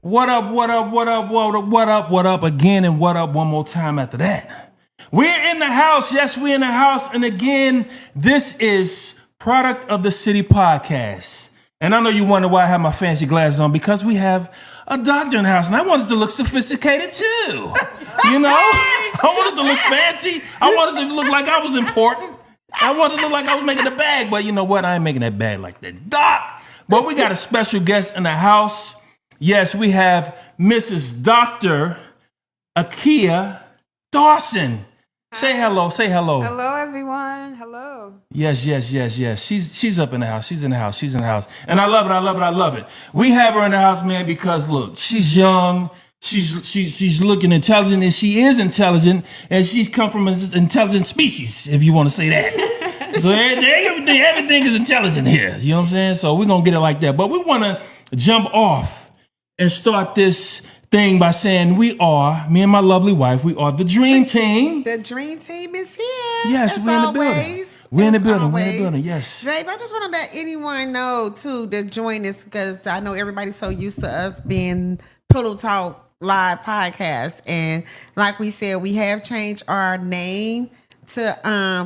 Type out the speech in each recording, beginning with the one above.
What up, what up, what up, what up, what up, what up again, and what up one more time after that. We're in the house. Yes, we're in the house. And again, this is Product of the City podcast. And I know you wonder why I have my fancy glasses on, because we have a doctor in the house. And I wanted to look sophisticated too. You know? I wanted to look fancy. I wanted to look like I was important. I wanted to look like I was making a bag. But you know what? I ain't making that bag like that. Doc! But we got a special guest in the house. Yes, we have Mrs. Doctor Akia Dawson. Say hello. Say hello. Hello, everyone. Hello. Yes. She's up in the house. She's in the house. She's in the house. And I love it. I love it. I love it. We have her in the house, man, because look, she's young. She's looking intelligent, and she is intelligent, and she's come from an intelligent species, if you want to say that. So everything is intelligent here. You know what I'm saying? So we're gonna get it like that. But we want to jump off and start this thing by saying me and my lovely wife, we are the Dream Team. The Dream Team is here. Yes, we're in the building. We're in the building, yes. Dave, I just want to let anyone know, too, to join us, because I know everybody's so used to us being Pillow Talk Live podcast. And like we said, we have changed our name to,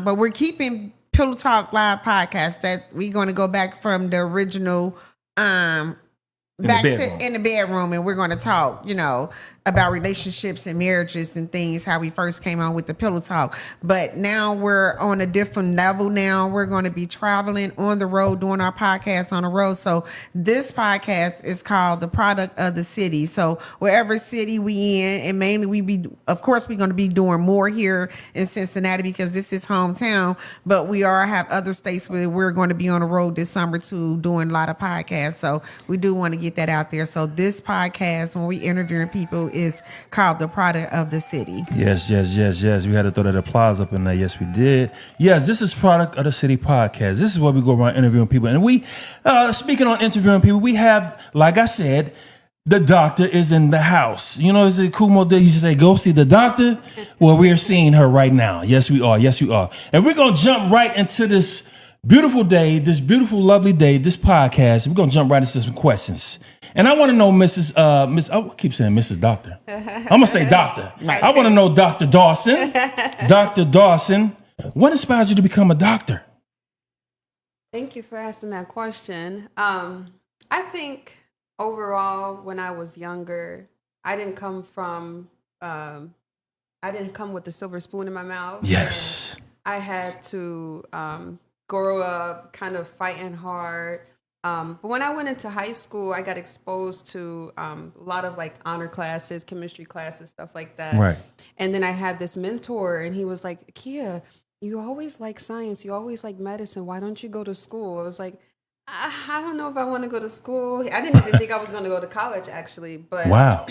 but we're keeping Pillow Talk Live podcast. That we're going to go back from the original, back to in the bedroom, and we're going to talk, about relationships and marriages and things, how we first came on with the Pillow Talk. But now we're on a different level. Now we're going to be traveling on the road, doing our podcast on the road. So this podcast is called The Product of the City. So wherever city we in, and mainly we're going to be doing more here in Cincinnati because this is hometown, but we have other states where we're going to be on the road this summer too, doing a lot of podcasts. So we do want to get that out there. So this podcast, when we interviewing people, is called The Product of the City. Yes. We had to throw that applause up in there. Yes, we did. Yes, this is Product of the City podcast. This is where we go around interviewing people. And we, speaking on interviewing people, we have, like I said, the doctor is in the house. You know, it's a cool model. You should say, go see the doctor. Well, we are seeing her right now. Yes, we are. And we're going to jump right into this beautiful day, this beautiful, lovely day, this podcast. We're going to jump right into some questions. And I want to know, I keep saying Mrs. Doctor. I'm going to say Doctor. I want to know Dr. Dawson. Dr. Dawson, what inspires you to become a doctor? Thank you for asking that question. I think overall, when I was younger, I didn't come with a silver spoon in my mouth. Yes. I had to grow up kind of fighting hard. But when I went into high school, I got exposed to a lot of like honor classes, chemistry classes, stuff like that. Right. And then I had this mentor, and he was like, Akia, you always like science. You always like medicine. Why don't you go to school? I was like, I don't know if I want to go to school. I didn't even think I was going to go to college, actually. But wow.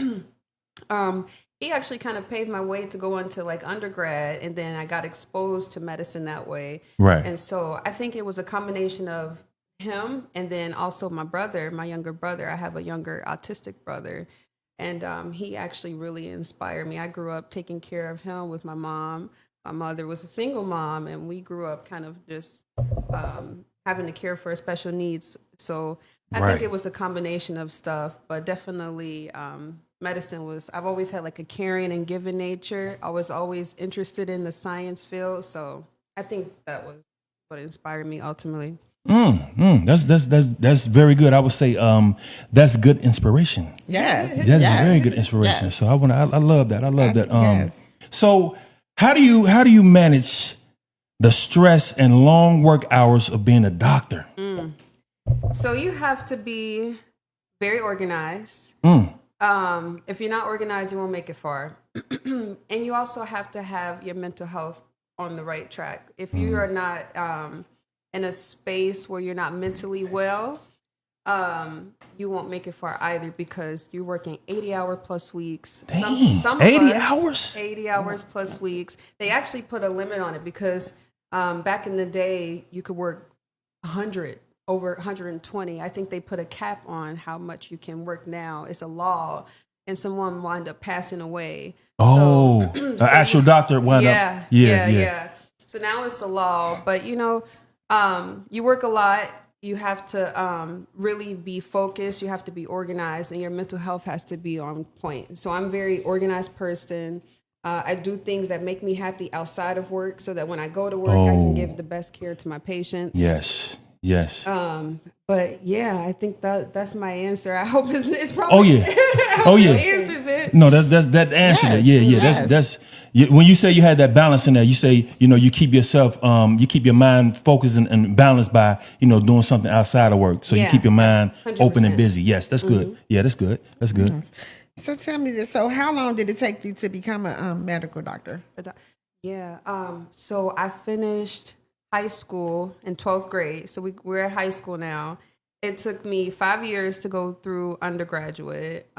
He actually kind of paved my way to go into like undergrad, and then I got exposed to medicine that way. Right. And so I think it was a combination of him and then also my younger brother. I have a younger autistic brother, and he actually really inspired me. I grew up taking care of him with my mom. My mother was a single mom, and we grew up kind of just having to care for special needs. So I think it was a combination of stuff, but definitely medicine I've always had like a caring and giving nature. I was always interested in the science field. So I think that was what inspired me ultimately. That's very good. I would say that's good inspiration. Yes. That's very good inspiration. Yes. So I love that. I love that. Yes. So how do you manage the stress and long work hours of being a doctor? So you have to be very organized. If you're not organized, you won't make it far. And you also have to have your mental health on the right track. If you are not in a space where you're not mentally well, you won't make it far either, because you're working 80-hour plus weeks. Some 80 hours? 80 hours plus weeks. They actually put a limit on it because back in the day, you could work 100, over 120. I think they put a cap on how much you can work now. It's a law, and someone wound up passing away. Oh, the actual doctor wound up. Yeah. So now it's a law, but you work a lot. you have to really be focused. You have to be organized, and your mental health has to be on point. So I'm a very organized person. I do things that make me happy outside of work, so that when I go to work, I can give the best care to my patients. Yes. Yes. But yeah, I think that's my answer. I hope it's probably. yeah. I hope it answers it. No, that answered it. Yeah, yeah. Yes. That's when you say you had that balance in there. You say you keep yourself, you keep your mind focused and balanced by doing something outside of work. So you Yeah, keep your mind 100%. open and busy. Yes, that's good. Yeah, that's good. That's good. So tell me this. So how long did it take you to become a medical doctor? Yeah. So I finished high school in 12th grade. So we're at high school now. It took me 5 years to go through undergraduate.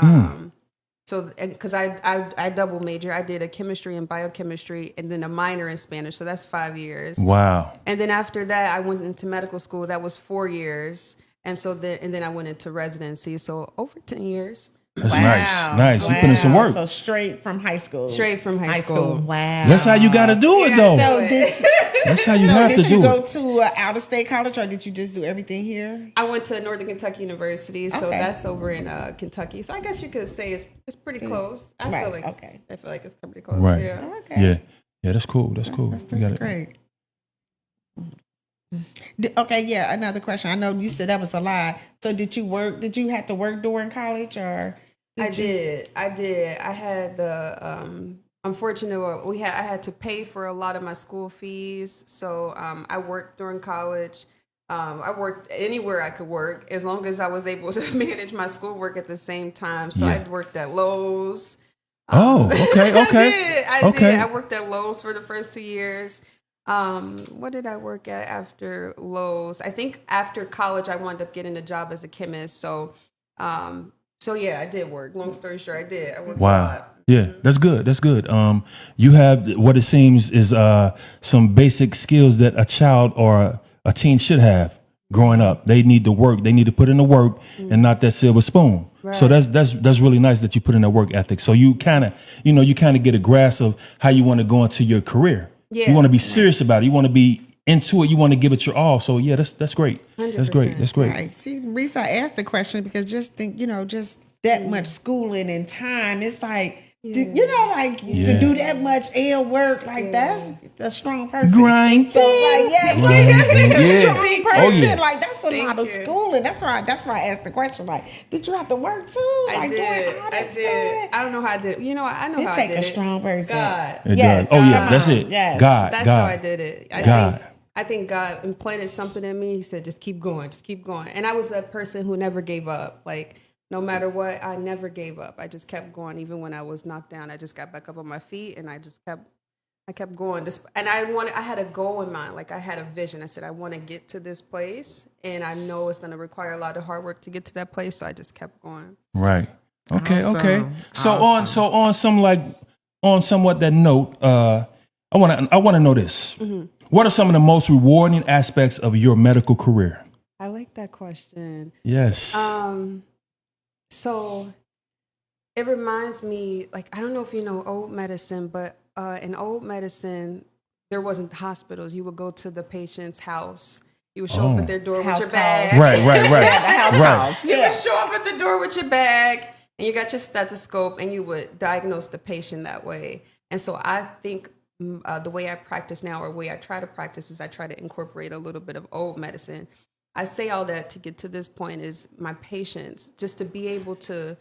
So because I double major, I did a chemistry and biochemistry, and then a minor in Spanish. So that's 5 years. Wow. And then after that, I went into medical school. That was 4 years. And then I went into residency. So over 10 years. That's nice. You put in some work. So straight from high school. Straight from high school. Wow. That's how you got to do it, though. So That's how you so have to did you do go it. to out of state college, or did you just do everything here? I went to Northern Kentucky University, so Okay. that's over in Kentucky. So I guess you could say it's pretty close. I feel like it's pretty close. Right. Yeah. Okay. Yeah. That's cool. That's cool. That's You got it. great. Okay, yeah. Another question. I know you said that was a lie. So did you work? Did you have to work during college, or? I did. I had the unfortunate. I had to pay for a lot of my school fees. So I worked during college. I worked anywhere I could work as long as I was able to manage my schoolwork at the same time. So Yeah. I worked at Lowe's. Oh, okay. I Okay. did. I worked at Lowe's for the first 2 years. What did I work at after Lowe's? I think after college, I wound up getting a job as a chemist. So yeah, I did work. Long story short, I did. I worked a Wow. lot. Yeah, that's good. That's good. You have what it seems is some basic skills that a child or a teen should have growing up. They need to work. They need to put in the work and not that silver spoon. So Right. that's really nice that you put in that work ethic. So you kind of get a grasp of how you want to go into your career. Yeah. You want to be serious about it. You want to be into it. You want to give it your all. So yeah, that's great. That's great. 100%. That's great. Right. See, Reese, I asked the question because just think, just that much schooling and time. It's like, to do that much and work, like that's a strong person. Grind. So like, yes, Grinding, a yeah. strong person. Oh, yeah. Like that's a lot of you. schooling. That's why I asked the question. Like, did you have to work too? I Like did. doing all that I did. schooling? I don't know how I did. I know It how I take did a it. strong person. God. It Yes. does. Oh yeah, that's it. Yes. God. That's God. how I did it. God. I think God implanted something in me. He said, just keep going, just keep going. And I was that person who never gave up. Like, no matter what, I never gave up. I just kept going. Even when I was knocked down, I just got back up on my feet and I kept going. And I had a goal in mind. Like I had a vision. I said, I want to get to this place and I know it's going to require a lot of hard work to get to that place. So I just kept going. Right. Okay. Awesome. Okay. On somewhat that note, I want to know this. Mm-hmm. What are some of the most rewarding aspects of your medical career? I like that question. Yes. So it reminds me, like, I don't know if you know old medicine, but in old medicine, there wasn't hospitals. You would go to the patient's house. You would show up at their door with your bag. Right. You would show up at the door with your bag and you got your stethoscope and you would diagnose the patient that way. And so I think the way I practice now, or the way I try to practice, is I try to incorporate a little bit of old medicine. I say all that to get to this point is my patients, just to be able to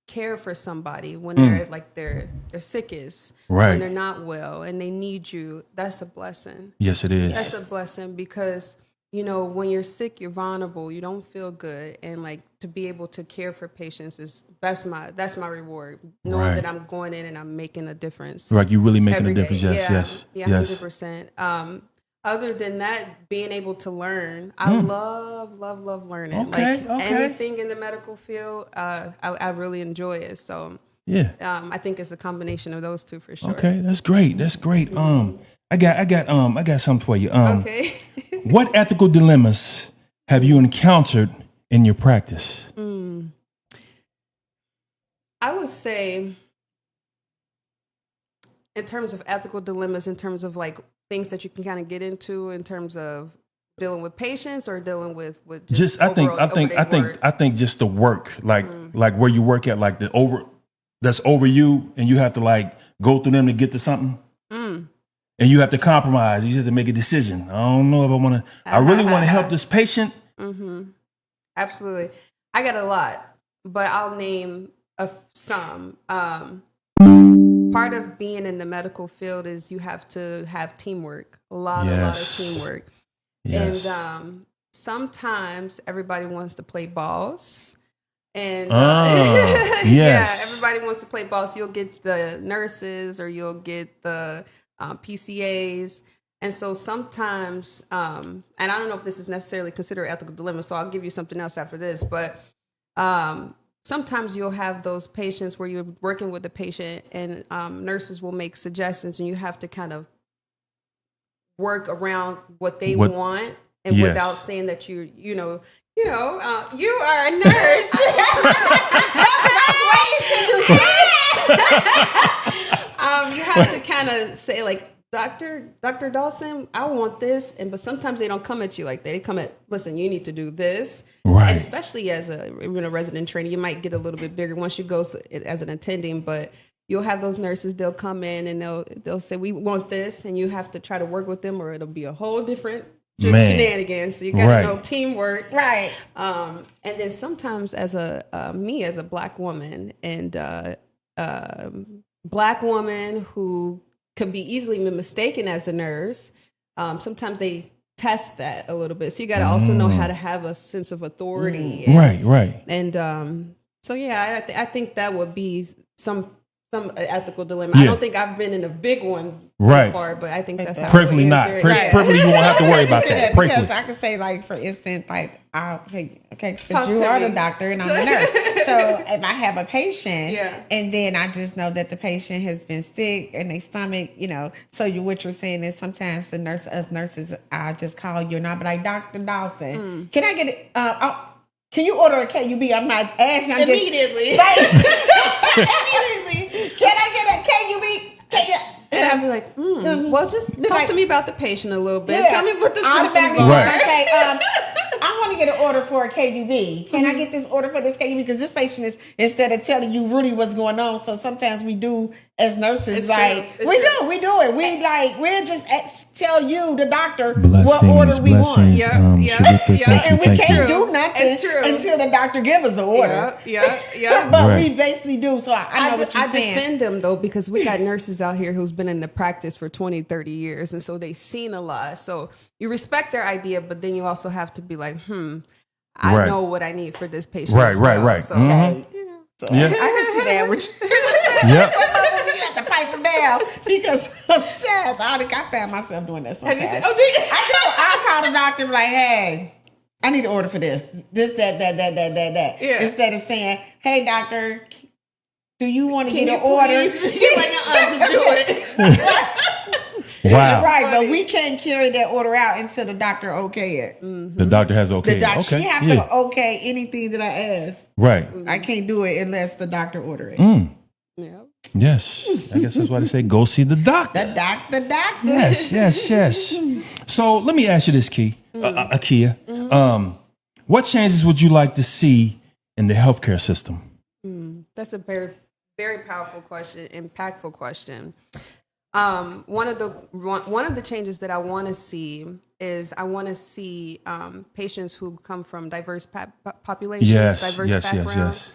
care for somebody when they're like they're sickest, Right. when they're not well and they need you. That's a blessing. Yes, it is. That's a blessing because, when you're sick, you're vulnerable, you don't feel good. And like to be able to care for patients that's my reward. Knowing Right. that I'm going in and I'm making a difference. Like you really making every a difference. day. Yes. Yeah, Yes. 100%. Other than that, being able to learn, I love learning. Okay, like okay. anything in the medical field, I really enjoy it. So Yeah. I think it's a combination of those two for sure. Okay. That's great. That's great. I got something for you. Okay. What ethical dilemmas have you encountered in your practice? I would say, in terms of ethical dilemmas, in terms of like things that you can kind of get into in terms of dealing with patients or dealing with Just I think just the work, like where you work at, like that's over you, and you have to like go through them to get to something, and you have to compromise. You have to make a decision. I don't know if I want to. I really want to help this patient. Absolutely. I got a lot, but I'll name some. Part of being in the medical field is you have to have teamwork, a lot of teamwork. Yes. And sometimes everybody wants to play boss. And yes. yeah, everybody wants to play boss. You'll get the nurses or you'll get the PCAs. And so sometimes, and I don't know if this is necessarily considered ethical dilemma, so I'll give you something else after this, but sometimes you'll have those patients where you're working with the patient and nurses will make suggestions and you have to kind of work around what they want and without saying that you are a nurse. You have to kind of say like, Dr. Dawson, I want this. But sometimes they don't come at you like that. They come at, listen, you need to do this. Right. And especially as a resident trainee, you might get a little bit bigger once you go as an attending, but you'll have those nurses, they'll come in and they'll say, we want this. And you have to try to work with them or it'll be a whole different shenanigans. So you got to know teamwork. Right. And then sometimes as a black woman and black woman who could be easily mistaken as a nurse, sometimes they test that a little bit. So you got to also know how to have a sense of authority. Right. And so, yeah, I think that would be some ethical dilemma. Yeah. I don't think I've been in a big one so far, but I think that's how Preferably it is. not. Right. Preferably you won't have to worry about that. Because I could say, like, for instance, like, because you are the doctor and I'm the nurse. So if I have a patient and then I just know that the patient has been sick in their stomach, so what you're saying is sometimes us nurses, I just call you and I'll be like, Dr. Dawson, can I get it? Can you order a KUB? I'm not asking. I'm immediately. Immediately. Can I get a KUB? And I'd be like, well, just talk to me about the patient a little bit. Yeah. Tell me what the symptoms are. are. I say, I want to get an order for a KUB. Can I get this order for this KUB? Because this patient is, instead of telling you really what's going on, so sometimes we do as nurses, we do it. We'll just tell you, the doctor, what order we want. And we can't do nothing until the doctor gives us the order. But we basically do. So I know what you're saying. I defend them, though, because we got nurses out here who's been in the practice for 20, 30 years. And so they've seen a lot. So you respect their idea, but then you also have to be like, I know what I need for this patient. Right. So, I can see that. You have to pipe them down because sometimes I found myself doing that sometimes. I call the doctor and be like, hey, I need an order for this, that. Yeah. Instead of saying, hey, doctor, do you want to get an order? You're like, just do it. Wow. Right, but we can't carry that order out until the doctor okay it. The doctor has okay. She have to okay anything that I ask. Right. I can't do it unless the doctor order it. Yeah. Yes. I guess that's why they say go see the doctor. The doctor. Yes. So let me ask you this, Akia. What changes would you like to see in the healthcare system? That's a very, very powerful question, impactful question. One of the changes that I want to see is I want to see patients who come from diverse populations, diverse backgrounds.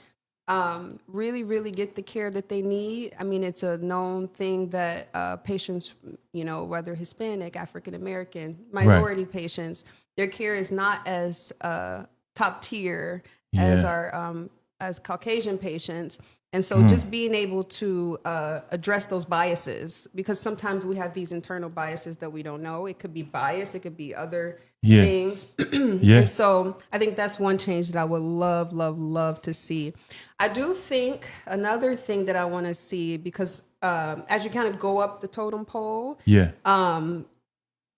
Really, really get the care that they need. I mean, it's a known thing that patients, whether Hispanic, African American, minority patients, their care is not as top tier as our as Caucasian patients. And so just being able to address those biases, because sometimes we have these internal biases that we don't know. It could be bias. It could be other things. And so I think that's one change that I would love, love, love to see. I do think another thing that I want to see, because as you kind of go up the totem pole, and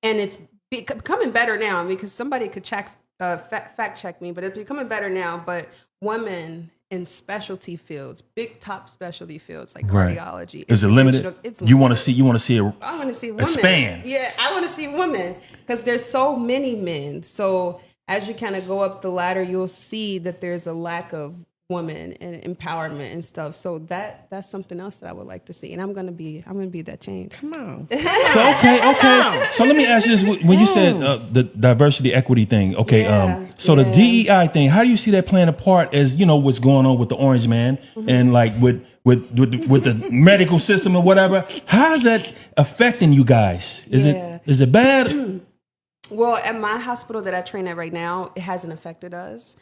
it's becoming better now, because somebody could fact check me, but it's becoming better now. But women in specialty fields, big top specialty fields like Right. cardiology. Is it limited? It's You want to limited. see it I want to see women expand. Yeah, I want to see women because there's so many men. So as you kind of go up the ladder, you'll see that there's a lack of women and empowerment and stuff. So that's something else that I would like to see, and I'm gonna be that change. Come on. So okay. So let me ask you this: when you said the diversity equity thing, okay. Yeah, So the yeah. DEI thing, how do you see that playing a part as what's going on with the Orange Man and like with the medical system or whatever? How is that affecting you guys? Is Yeah. it bad? Well, at my hospital that I train at right now, it hasn't affected us.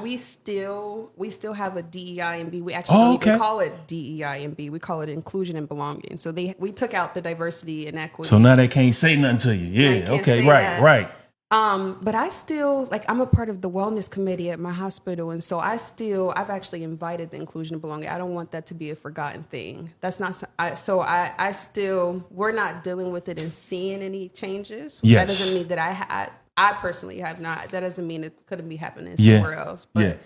We still have a DEI and B. We actually don't even call it DEI and B. We call it inclusion and belonging. So we took out the diversity and equity. So now they can't say nothing to you. Yeah. Okay. Right. But I still, I'm a part of the wellness committee at my hospital. And so I've actually invited the inclusion and belonging. I don't want that to be a forgotten thing. That's not, we're not dealing with it and seeing any changes. Yes. That doesn't mean that I personally have not. That doesn't mean it couldn't be happening somewhere else. But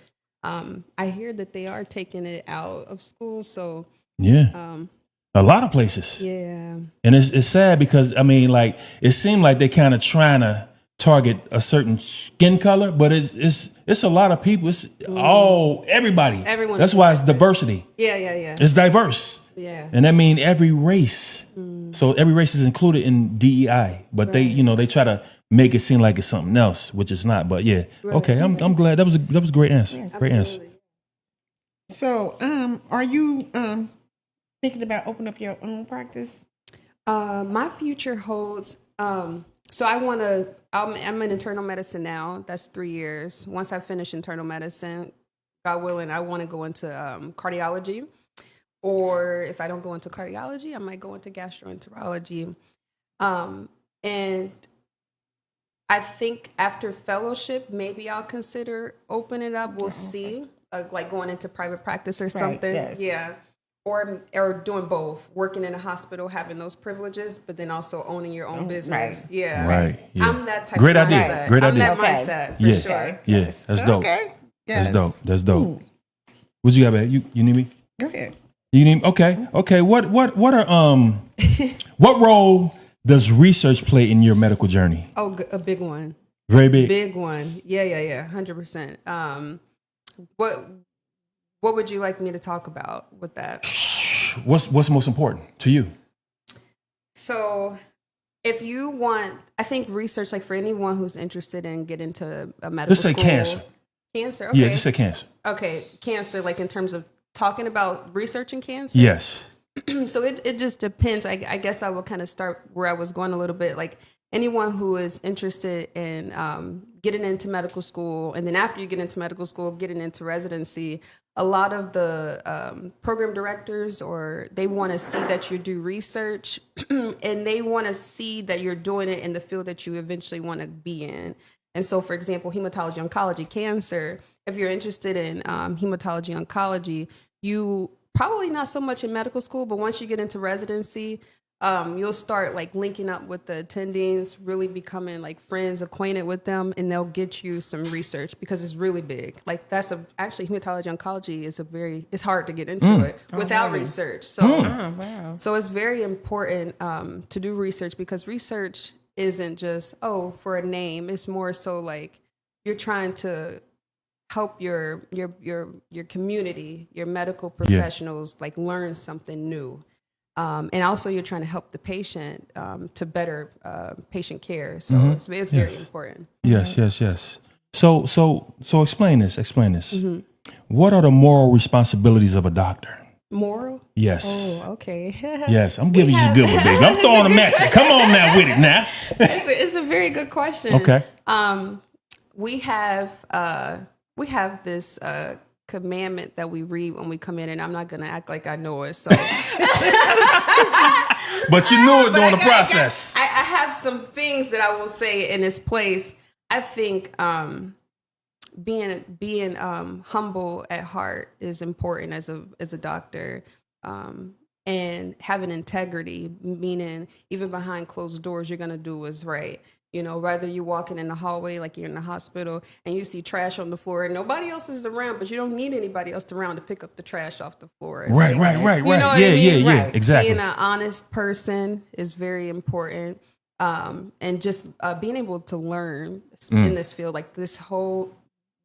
I hear that they are taking it out of school. So a lot of places. yeah. And it's sad because it seemed like they kind of trying to target a certain skin color, but it's a lot of people. It's everybody. Everyone. That's why it's diversity. Yeah. It's diverse. Yeah. And that means every race. So every race is included in DEI, but they try to make it seem like it's something else, which it's not. But yeah, okay. I'm glad that was a great answer. Yes, great answer. So, are you thinking about opening up your own practice? My future holds. So I'm in internal medicine now. That's 3 years. Once I finish internal medicine, God willing, I want to go into cardiology. Or if I don't go into cardiology, I might go into gastroenterology. And I think after fellowship, maybe I'll consider opening it up. We'll see, like going into private practice or something. Yes. Yeah. Or doing both, working in a hospital, having those privileges, but then also owning your own business. Right. Yeah. Right. Yeah. I'm that type Great of idea. mindset. Great I'm idea. that Okay. mindset for Yeah. sure. Yeah. That's dope. Okay. Yes. That's dope. What you got, babe? You need me? Go ahead. You need okay. What are what role does research play in your medical journey? Oh, a big one. Very big. Big one. Yeah. 100%. What would you like me to talk about with that? What's most important to you? So if you want, I think research, like for anyone who's interested in getting into a medical Just say school. cancer. Cancer? Okay. Yeah, just say cancer. Okay, cancer, like in terms of talking about researching cancer? Yes. So it just depends. I guess I will kind of start where I was going a little bit. Like anyone who is interested in getting into medical school, and then after you get into medical school, getting into residency, a lot of the program directors, or they want to see that you do research and they want to see that you're doing it in the field that you eventually want to be in. And so, for example, hematology, oncology, cancer, if you're interested in hematology, oncology, you probably not so much in medical school, but once you get into residency, you'll start like linking up with the attendings, really becoming like friends, acquainted with them, and they'll get you some research because it's really big. Like actually hematology, oncology is it's hard to get into it without research. So, so it's very important to do research because research isn't just, for a name. It's more so like you're trying to help your community, your medical professionals, like learn something new. And also you're trying to help the patient to better patient care. So it's very important. Yes. So explain this. What are the moral responsibilities of a doctor? Moral? Yes. Oh, okay. Yes, I'm giving you a good one, baby. I'm throwing them at you. Come on now with it now. It's a very good question. Okay. We have this commandment that we read when we come in, and I'm not going to act like I know it. So, but you knew it during the process. I have some things that I will say in its place. I think being humble at heart is important as a doctor, and having integrity, meaning even behind closed doors, you're going to do what's right. You know, whether you're walking in the hallway, like you're in the hospital, and you see trash on the floor, and nobody else is around, but you don't need anybody else around to pick up the trash off the floor. Right. You know what I mean? Yeah. Exactly. Being an honest person is very important. And just being able to learn in this field, like this whole,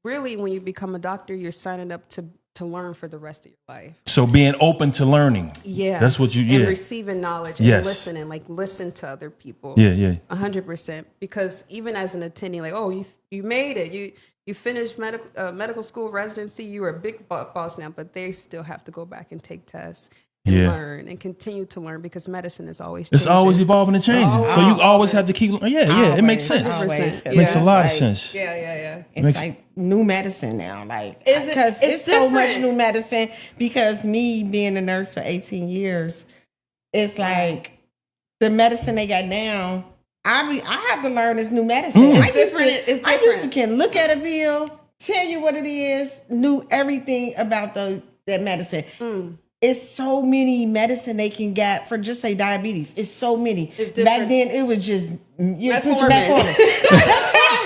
really, when you become a doctor, you're signing up to learn for the rest of your life. So being open to learning. Yeah. That's what you, and receiving knowledge and listening, like listen to other people. Yeah. 100%. Because even as an attending, like, oh, you made it. You finished medical school residency. You were a big boss now, but they still have to go back and take tests. And learn and continue to learn, because medicine is always changing. It's always evolving and changing. So you always have to keep. Yeah. It makes sense. It makes a lot of sense. Yeah. It's like new medicine now, like Is it- because it's so much different. new medicine. Because me being a nurse for 18 years, it's like the medicine they got now. I have to learn this new medicine. It's different. I used to can look at a bill, tell you what it is, knew everything about that medicine. It's so many medicine they can get for, just say, diabetes. It's so many. It's different. Back then, it was just put your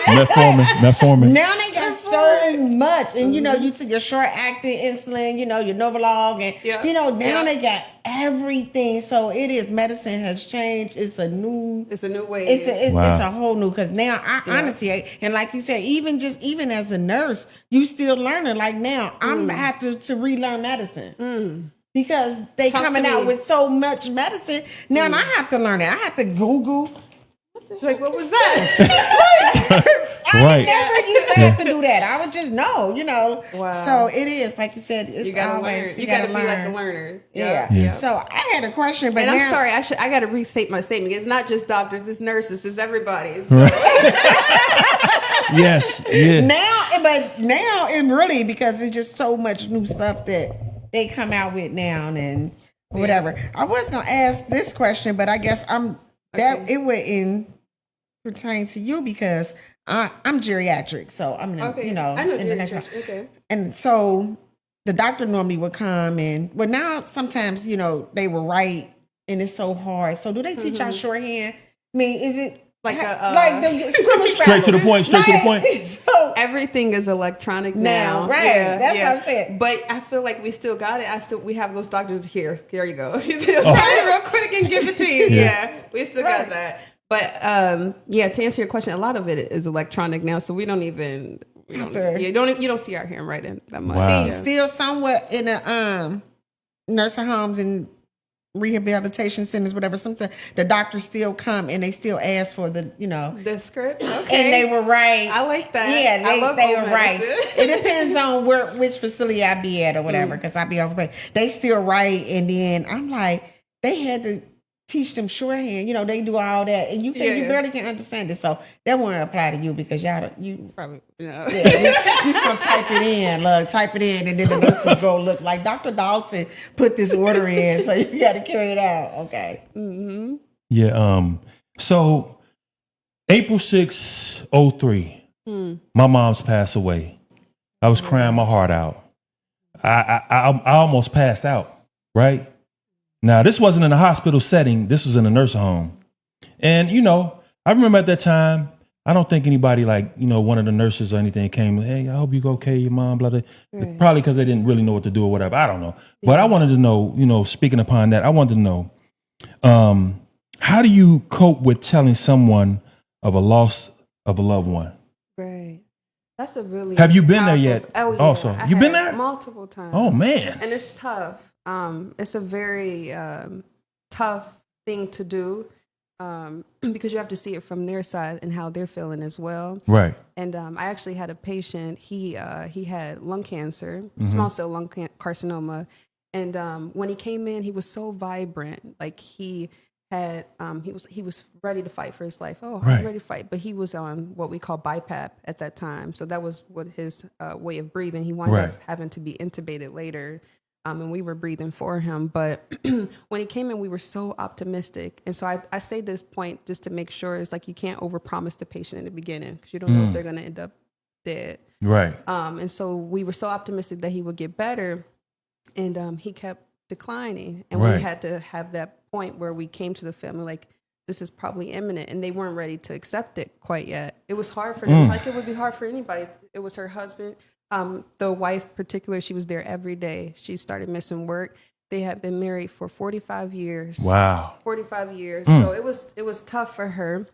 Metformin. Metformin. Now they got so much, and you took your short-acting insulin, your Novolog, and now they got everything. So it is, medicine has changed. It's a new way. It's a whole new, because now honestly, and like you said, even as a nurse, you still learning. Like now, I'm have to relearn medicine. Because they coming out with so much medicine. Now I have to learn it. I have to Google. Like, what was that? I never used to have to do that. I would just know, Wow. So it is, like you said, it's You gotta always learn. You gotta be like a learner. Yeah. So I had a question, but and now, I'm sorry, I gotta restate my statement. It's not just doctors, it's nurses, it's everybody. So. Yes. Yeah. Now it really, because it's just so much new stuff that they come out with now and whatever. I was gonna ask this question, but I guess it wouldn't pertain to you, because I'm geriatric, so I'm I know in the next one. Okay. And so the doctor normally would come, and now sometimes they will write, and it's so hard. So do they teach y'all shorthand? I mean, is it like the scribble Straight to the point. So everything is electronic now. Right. Yeah, That's what I'm saying. But I feel like we still got it. We have those doctors here. There you go. Sign it real quick and give it to you. Yeah. We still got that. But to answer your question, a lot of it is electronic now, so we don't even you don't see our handwriting that much. Wow. Still somewhat in a nursing homes and rehabilitation centers, whatever. Sometimes the doctors still come and they still ask for the the script. Okay. And they were right. I like that. Yeah, they were right. medicine. It depends on which facility I be at or whatever, because I be over. They still right, and then I'm like, they had to teach them shorthand. They do all that, and you barely can understand it. So that won't apply to you, because you Probably you just gonna type it in, and then the nurses go look like Dr. Dawson put this order in, so you got to carry it out. Okay. Mm-hmm. Yeah. So April 6, 03, my mom's passed away. I was crying my heart out. I almost passed out. Right. Now, this wasn't in a hospital setting. This was in a nursing home. And, I remember at that time, I don't think anybody one of the nurses or anything came, hey, I hope you go okay, your mom, blah, blah. Right. Probably because they didn't really know what to do or whatever. I don't know. Yeah. But I wanted to know, speaking upon that, I wanted to know, how do you cope with telling someone of a loss of a loved one? Right. That's a really Have you been there yet? Oh, yeah. Also, you been there? Multiple times. Oh, man. And it's tough. It's a very tough thing to do because you have to see it from their side and how they're feeling as well. Right. And I actually had a patient. He had lung cancer, small cell lung carcinoma, and when he came in, he was so vibrant. Like he had he was ready to fight for his life. Oh, right. I'm ready to fight. But he was on what we call BiPAP at that time. So that was what his way of breathing. He wound up having to be intubated later. And we were breathing for him. But when he came in, we were so optimistic. And so I say this point just to make sure, it's like you can't overpromise the patient in the beginning, because you don't know if they're going to end up dead. Right. And so we were so optimistic that he would get better. And he kept declining. And we had to have that point where we came to the family like, this is probably imminent, and they weren't ready to accept it quite yet. It was hard for them, like it would be hard for anybody. It was her husband, the wife particular. She was there every day. She started missing work. They had been married for 45 years. Wow. 45 years. So it was tough for her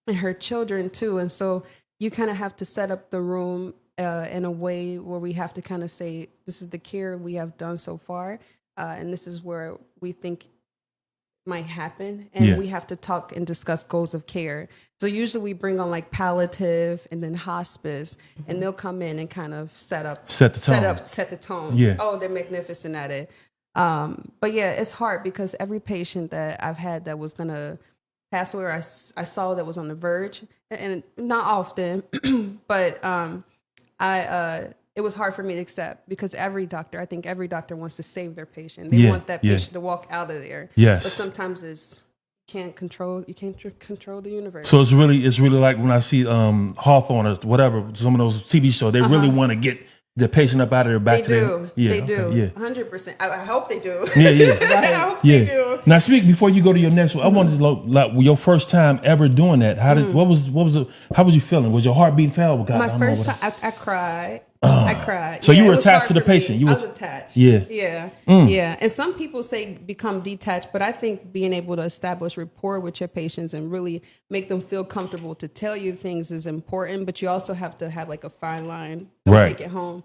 and her children too. And so you kind of have to set up the room in a way where we have to kind of say, this is the care we have done so far. And this is where we think might happen. And we have to talk and discuss goals of care. So usually we bring on like palliative and then hospice, and they'll come in and kind of set the tone. Yeah. Oh, they're magnificent at it. But yeah, it's hard because every patient that I've had that was going to pass away, I saw that was on the verge, and not often, but it was hard for me to accept because I think every doctor wants to save their patient. They want that patient to walk out of there. Yes. But sometimes you can't control the universe. So it's really like when I see Hawthorne or whatever, some of those TV shows, they really want to get the patient up out of there back They to do. their, They do. yeah. 100%. I hope they do. Yeah. I hope they do. Now, speak before you go to your next one. I wanted to know, like, your first time ever doing that. How did? What was how was you feeling? Was your heart beating fast? Oh, God, My first time, I cried. I cried. So you were it was attached hard to the for me. patient. I was attached. Yeah. Yeah. Yeah. And some people say become detached, but I think being able to establish rapport with your patients and really make them feel comfortable to tell you things is important, but you also have to have like a fine line. Don't Right. take it home.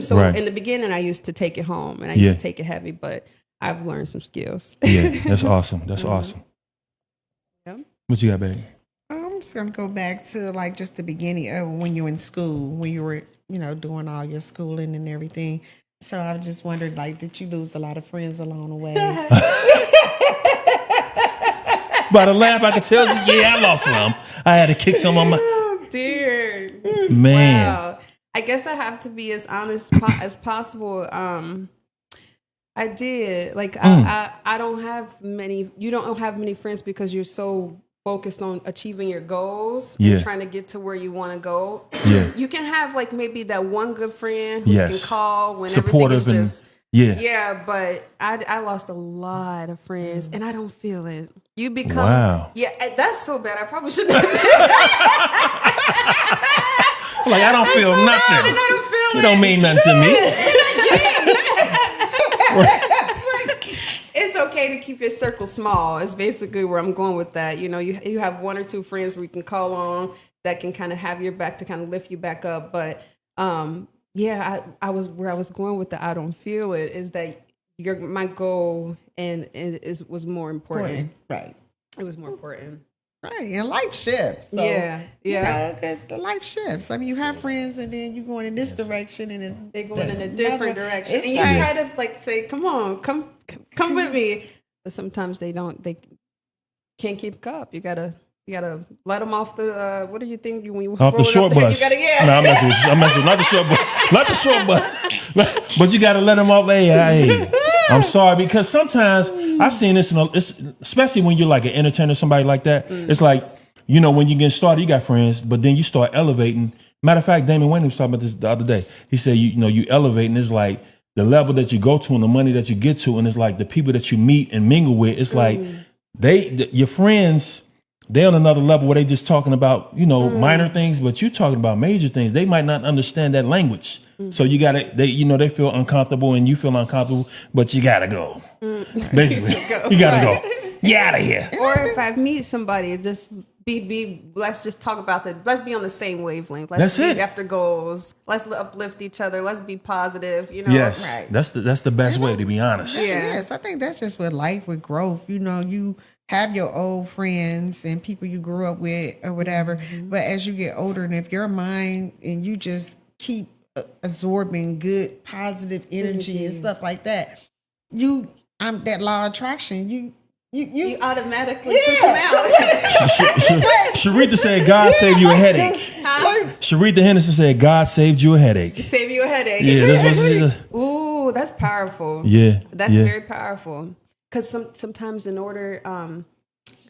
So in the beginning, I used to take it home and I used to take it heavy, but I've learned some skills. Yeah, that's awesome. That's awesome. Yeah. What you got, baby? I'm just gonna go back to like just the beginning of when you were in school, when you were, doing all your schooling and everything. So I just wondered, like, did you lose a lot of friends along the way? By the laugh, I could tell you, I lost some. I had to kick some on my. Oh, dear. Man. Wow. I guess I have to be as honest as possible. I did. Like, I don't have many, you don't have many friends because you're so focused on achieving your goals and trying to get to where you want to go. Yeah. You can have like maybe that one good friend who you can call when supportive everything is just, yeah, but I lost a lot of friends and I don't feel it. You become, that's so bad. I probably shouldn't have like, I don't feel nothing. I don't feel it don't mean nothing to me. It's okay to keep your circle small. It's basically where I'm going with that. You have one or two friends where you can call on that can kind of have your back to kind of lift you back up. But I was where I was going with the I don't feel it is that my goal and was more important. Right. It was more important. Right, and life shifts. So, because the life shifts. I mean, you have friends, and then you going in this direction, and then they're going in a different direction. And you like, try to like say, "Come on, come with me," but sometimes they don't. They can't keep up. You gotta let them off the. What do you think when you off the short bus? You gotta, No, I'm messing with not the short bus, not the short bus. But you gotta let them off. Hey, I'm sorry because sometimes I've seen this, especially when you're like an entertainer, somebody like that. It's like, when you get started, you got friends, but then you start elevating. Matter of fact, Damon Wayne was talking about this the other day. He said, you elevate, and it's like the level that you go to and the money that you get to, and it's like the people that you meet and mingle with. It's like your friends. They on another level where they just talking about, minor things, but you talking about major things. They might not understand that language. So you gotta, they feel uncomfortable and you feel uncomfortable, but you gotta go. Basically, you gotta go. Get out of here. Or if I meet somebody, just let's just talk about let's be on the same wavelength. Let's That's it. After goals. Let's uplift each other. Let's be positive. Yes, Right. that's the best way, to be honest. Yes, I think that's just with life, with growth. You have your old friends and people you grew up with or whatever. But as you get older, and if your mind and you just keep absorbing good, positive energy and stuff like that, that law of attraction, you automatically push them out. Sharita said, God saved you a headache. Sharita Henderson said, God saved you a headache. Save you a headache. Yeah, that's what she said. Ooh, that's powerful. Yeah. That's very powerful. Because sometimes in order,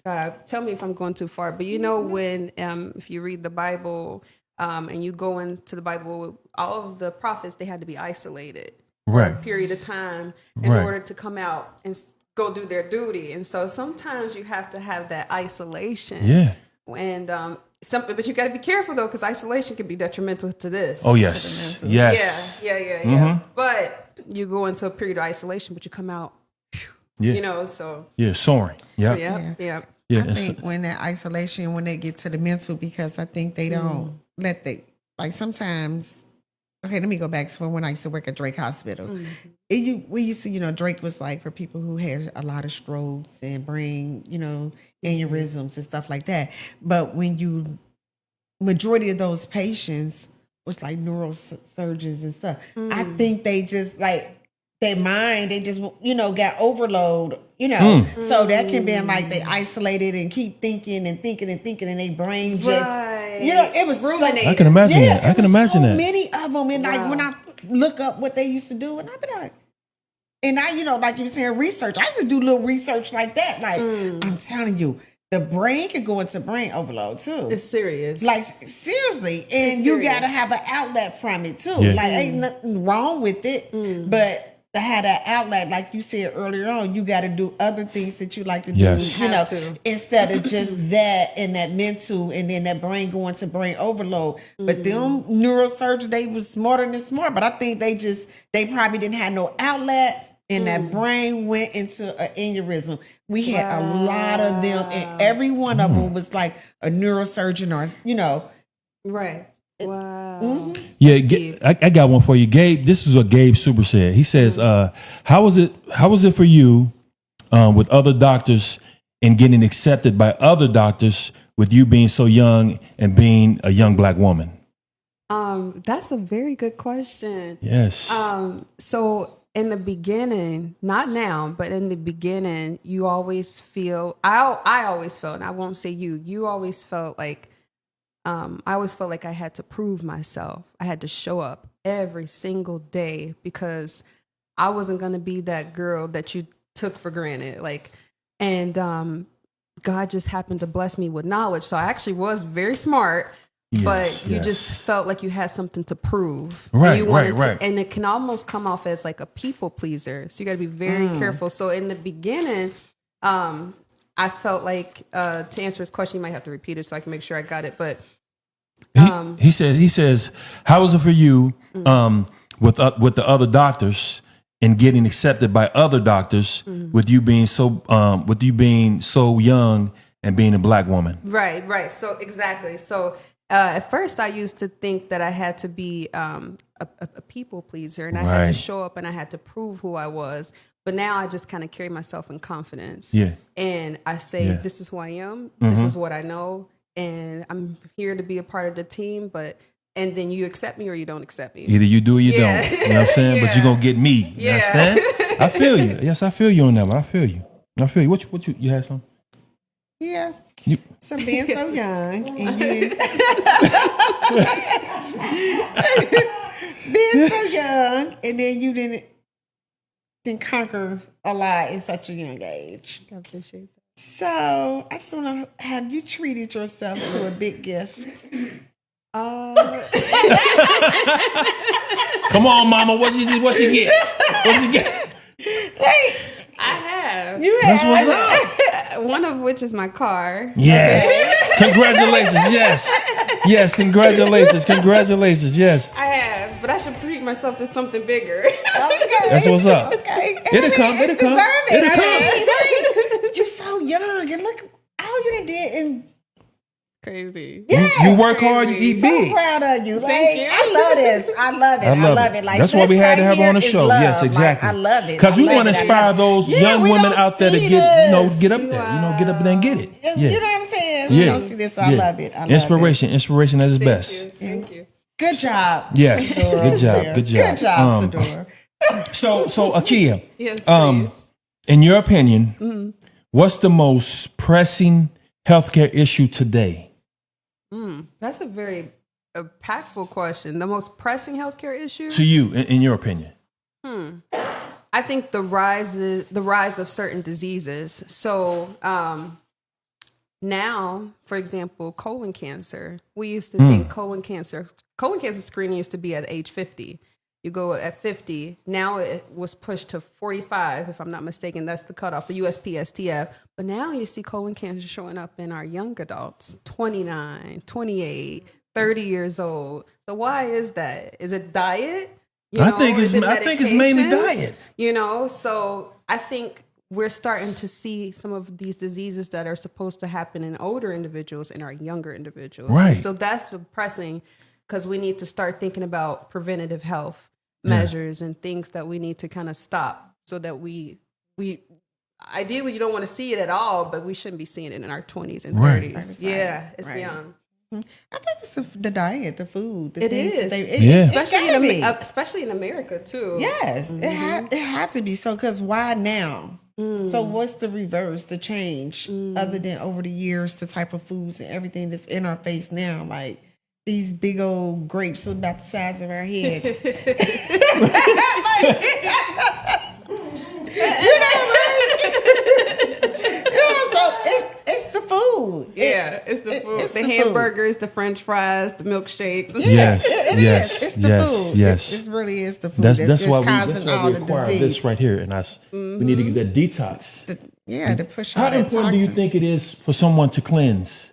tell me if I'm going too far, but when if you read the Bible and you go into the Bible, all of the prophets, they had to be isolated for a period of time in order to come out and go do their duty. And so sometimes you have to have that isolation. Yeah. And but you got to be careful though, because isolation can be detrimental to this. Oh yes. Yes. Yeah. But you go into a period of isolation, but you come out, Yeah. so. Yeah. Soaring. Yeah. Yeah. Yeah. I think when that isolation, when they get to the mental, because I think they don't like sometimes. Okay, let me go back to when I used to work at Drake Hospital. We used to, Drake was like for people who had a lot of strokes and brain, aneurysms and stuff like that. But when majority of those patients was like neurosurgeons and stuff. I think they just like their mind, they just, got overload, So that can be like they isolated and keep thinking and thinking and thinking and their brain just, it was ruminating. I can imagine that. I can imagine so that. many of them. And like when I look up what they used to do, and I be like, and I, like you were saying, research. I used to do little research like that. Like I'm telling you, the brain could go into brain overload too. It's serious. Like seriously, and you got to have an outlet from it too. Yeah. Like ain't nothing wrong with it, but to have that outlet, like you said earlier on, you got to do other things that you like to do. Yes. Instead of just that and that mental, and then that brain going to brain overload. But them neurosurgeons, they was smarter than smart. But I think they probably didn't have no outlet, and that brain went into an aneurysm. We had a lot of them, and every one of them was like a neurosurgeon or Right. Wow. Yeah, I got one for you, Gabe. This is what Gabe Super said. He says, "How was it for you with other doctors and getting accepted by other doctors with you being so young and being a young Black woman?" That's a very good question. Yes. So in the beginning, not now, but in the beginning, you always feel. I always felt, and I won't say you. You always felt like. I always felt like I had to prove myself. I had to show up every single day because I wasn't going to be that girl that you took for granted. And God just happened to bless me with knowledge. So I actually was very smart, but you just felt like you had something to prove. Right, and you wanted right. And it can almost come off as like a people pleaser. So you got to be very careful. So in the beginning, I felt like, to answer his question, you might have to repeat it so I can make sure I got it. But he says, how was it for you with the other doctors and getting accepted by other doctors with you being so young and being a Black woman? Right. So exactly. So at first, I used to think that I had to be a people pleaser, and I had to show up and I had to prove who I was. But now I just kind of carry myself in confidence. Yeah. And I say, this is who I am. This is what I know. And I'm here to be a part of the team. And then you accept me or you don't accept me. Either you do or you don't. You know what I'm saying? But you're going to get me. You understand? I feel you. Yes, I feel you on that one. I feel you. What you had something? Yeah. So being so young and you being so young and then you didn't conquer a lot in such a young age. I appreciate that. So I just want to have you treated yourself to a big gift. Come on, Mama. What's he get? What's he get? Like, I have. You have. That's what's up. One of which is my car. Yes. Congratulations. Yes. Congratulations. Yes. I have, but I should treat myself to something bigger. Okay. That's what's up. Okay. It'll come. You're so young, and look how you did. And crazy. yes, you work hard, you eat big. So proud of you. Like, Thank you. I love this. I love it. Like, that's why we had to have her on the is show. love. Yes, exactly. Like, I love it. Because we want to I inspire love it. those Yeah, young we women don't out there to see get this. get up there. Get up there and get it. You know what I'm saying? Yeah. We don't see this. I love it. I love Inspiration at its best. Thank you. Good job. Yes. Sadora Good job. there. Good job. Good job, Sadora. So Akia, Yes, please. in your opinion, what's the most pressing healthcare issue today? That's a very impactful question. The most pressing healthcare issue To you, in your opinion? I think the rise of certain diseases. So now, for example, colon cancer. We used to think colon cancer screening used to be at age 50. You go at 50. Now it was pushed to 45, if I'm not mistaken. That's the cutoff, the USPSTF. But now you see colon cancer showing up in our young adults, 29, 28, 30 years old. So why is that? Is it diet? I think it's mainly diet. So I think we're starting to see some of these diseases that are supposed to happen in older individuals and our younger individuals. Right. And so that's pressing because we need to start thinking about preventative health measures and things that we need to kind of stop so that we ideally you don't want to see it at all, but we shouldn't be seeing it in our 20s and 30s. Right. Yeah, it's Right. young. I think it's the diet, the food. It is. Especially in America too. Yes, it have to be so. Because why now? So what's the reverse, the change, other than over the years, the type of foods and everything that's in our face now, like these big old grapes about the size of our heads. So it's the food. It's the food. It's the hamburgers, the French fries, the milkshakes. Yes, it is. It's the food. Yes. It really is the food. That's why causing all we the require disease. this right here, and we need to get that detox. To push How all that important do you toxin. think it is for someone to cleanse?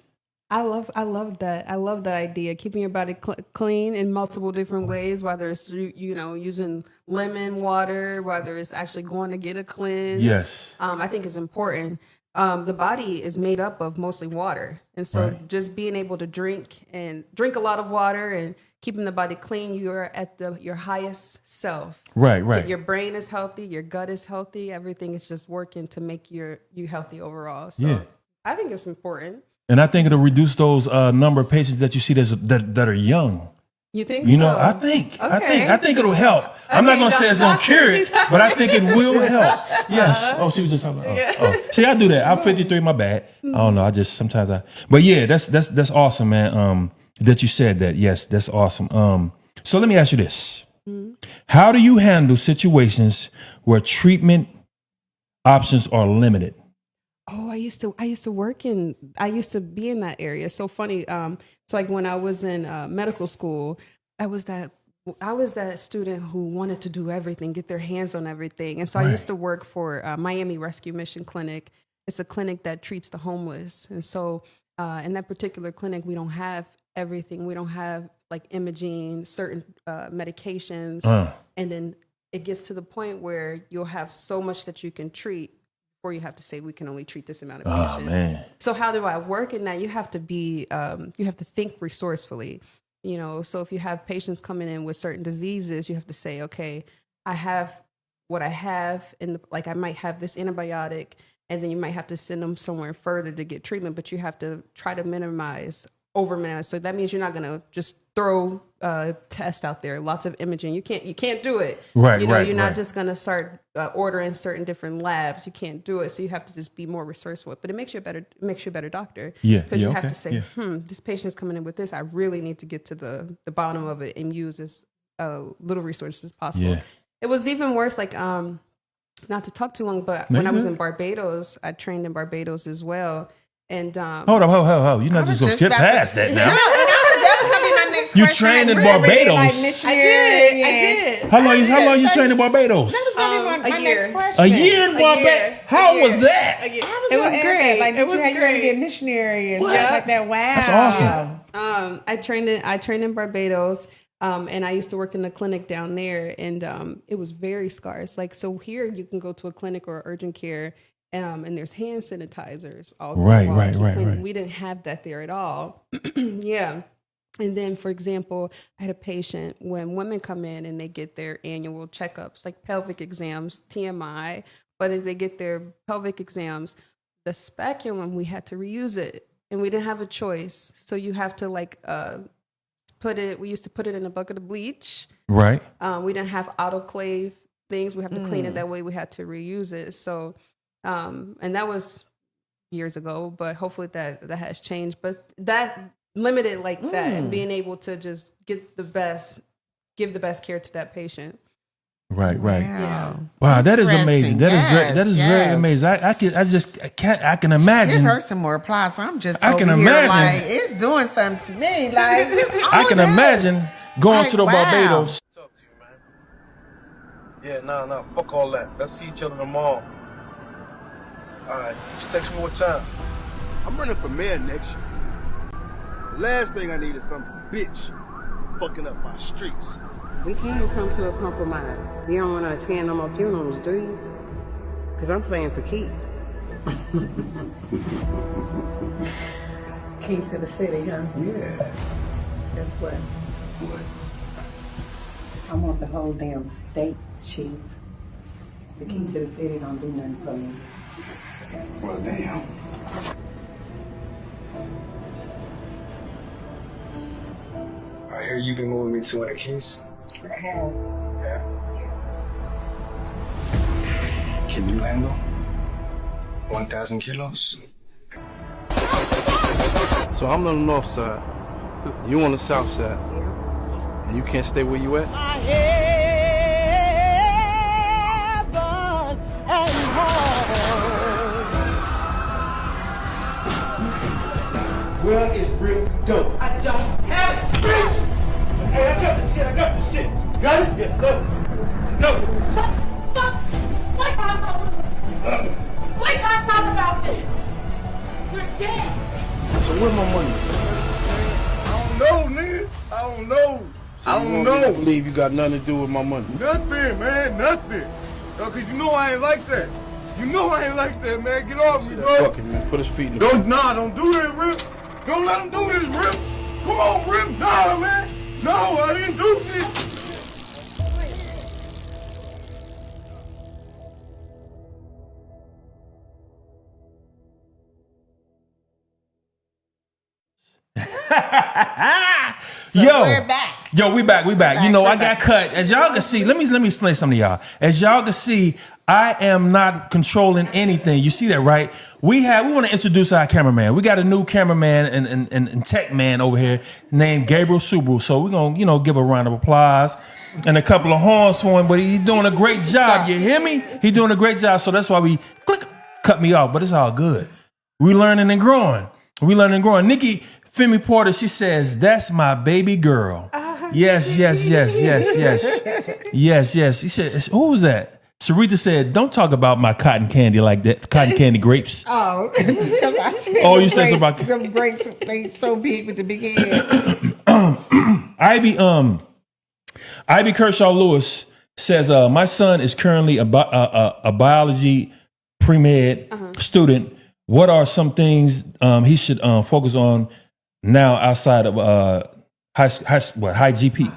I love that. I love that idea. Keeping your body clean in multiple different ways, whether it's using lemon water, whether it's actually going to get a cleanse. Yes. I think it's important. The body is made up of mostly water, and so just being able to drink a lot of water and keeping the body clean, you are at your highest self. Right. Your brain is healthy, your gut is healthy, everything is just working to make you healthy overall. So I think it's important. And I think it'll reduce those number of patients that you see that are young. You think You so? know, I think it'll help. I'm Okay, not gonna say it's gonna cure it, but I think it will help. Yes. Oh, she was just talking about. See, I do that. I'm 53. My bad. I don't know. But yeah, that's awesome, man. That you said that. Yes, that's awesome. So let me ask you this: How do you handle situations where treatment options are limited? Oh, I used to be in that area. So funny. So like when I was in medical school, I was that student who wanted to do everything, get their hands on everything. And so I used to work for Miami Rescue Mission Clinic. It's a clinic that treats the homeless. And so in that particular clinic, we don't have everything. We don't have like imaging, certain medications. And then it gets to the point where you'll have so much that you can treat, or you have to say we can only treat this amount of patients. Oh man! So how do I work in that? You have to think resourcefully. So if you have patients coming in with certain diseases, you have to say, okay, I have what I have, and like I might have this antibiotic, and then you might have to send them somewhere further to get treatment. But you have to try to minimize. So that means you're not going to just throw tests out there, lots of imaging. You can't do it. Right. You're not just going to start ordering certain different labs. You can't do it. So you have to just be more resourceful. But it makes you a better doctor. Yeah. Because you have to say, this patient is coming in with this. I really need to get to the bottom of it and use as little resources as possible. Yeah. It was even worse. Like not to talk too long, but when I was in Barbados, I trained in Barbados as well. And hold up. You're not just gonna skip past that now. That was gonna be my next You question. trained in Really, Barbados? like missionary. I did. How long you trained in Barbados? That was gonna be my a year. next question. A year in Barbados. year. How A was year. that? I was It gonna was ask great. that. Like, It was you had great. to be a missionary and What? stuff like that. Wow, That's awesome. I trained in Barbados, and I used to work in the clinic down there, and it was very scarce. Like, so here you can go to a clinic or urgent care, and there's hand sanitizers all through Right. We didn't have that there at all. Yeah. And then, for example, I had a patient when women come in and they get their annual checkups, like pelvic exams, TMI, but if they get their pelvic exams, the speculum, we had to reuse it, and we didn't have a choice. So you have to we used to put it in a bucket of bleach. Right. We didn't have autoclave things. We have to clean it that way. We had to reuse it. So, and that was years ago, but hopefully that has changed. But that limited like that, and being able to just give the best care to that patient. Right. Yeah. Wow, that is amazing. Interesting. That is very amazing. I can imagine. Give her some more applause. I'm just I can over here imagine. like it's doing something to me. Like just I all can this. imagine going Like, to the wow. Barbados. Yeah, nah, fuck all that. Let's see each other tomorrow. Alright, just text me what time. I'm running for mayor next year. The last thing I need is some bitch fucking up my streets. We can come to a compromise. You don't want to attend no more funerals, do you? Because I'm playing for keeps. Key to the city, huh? Yeah. Guess what? What? I want the whole damn state, chief. The key to the city don't do nothing for me. Well, damn. I hear you've been moving me 200 keys. I have. Yeah. Can you handle 1,000 kilos? So I'm on the north side. You on the south side. And you can't stay where you at? Where is real dope? I don't have it. Bitch! Hey, I got the shit. Got it? Yes, go. Let's go. Why talk about me? You're dead. So where's my money? I don't know, nigga. I don't know. I don't know. I believe you got nothing to do with my money. Nothing, man. Nothing. Yo, cause you know I ain't like that. You know I ain't like that, man. Get off me, bro. Fuck it, man. Put his feet in the Don't do that, Rip. Don't let him do this, Rip. Come on, Rip. Nah, man. No, I didn't do this. So we're back. Yo, we back. back, You know, we're I got back. cut. As y'all can see, let me explain something to y'all. As y'all can see, I am not controlling anything. You see that, right? We want to introduce our cameraman. We got a new cameraman and tech man over here named Gabriel Subaru. So we're gonna, give a round of applause and a couple of horns for him. But he's doing a great job. You hear me? He's doing a great job. So that's why we cut me off. But it's all good. We learning and growing. Nikki Femi Porter, she says, "That's my baby girl." Yes. She said, "Who was that?" Sarita said, "Don't talk about my cotton candy like that. Cotton candy grapes." Oh, because I said Oh, you said about some grapes. They so big with the big head. Ivy Kershaw Lewis says, "My son is currently a biology pre-med student. What are some things he should focus on now outside of high GP?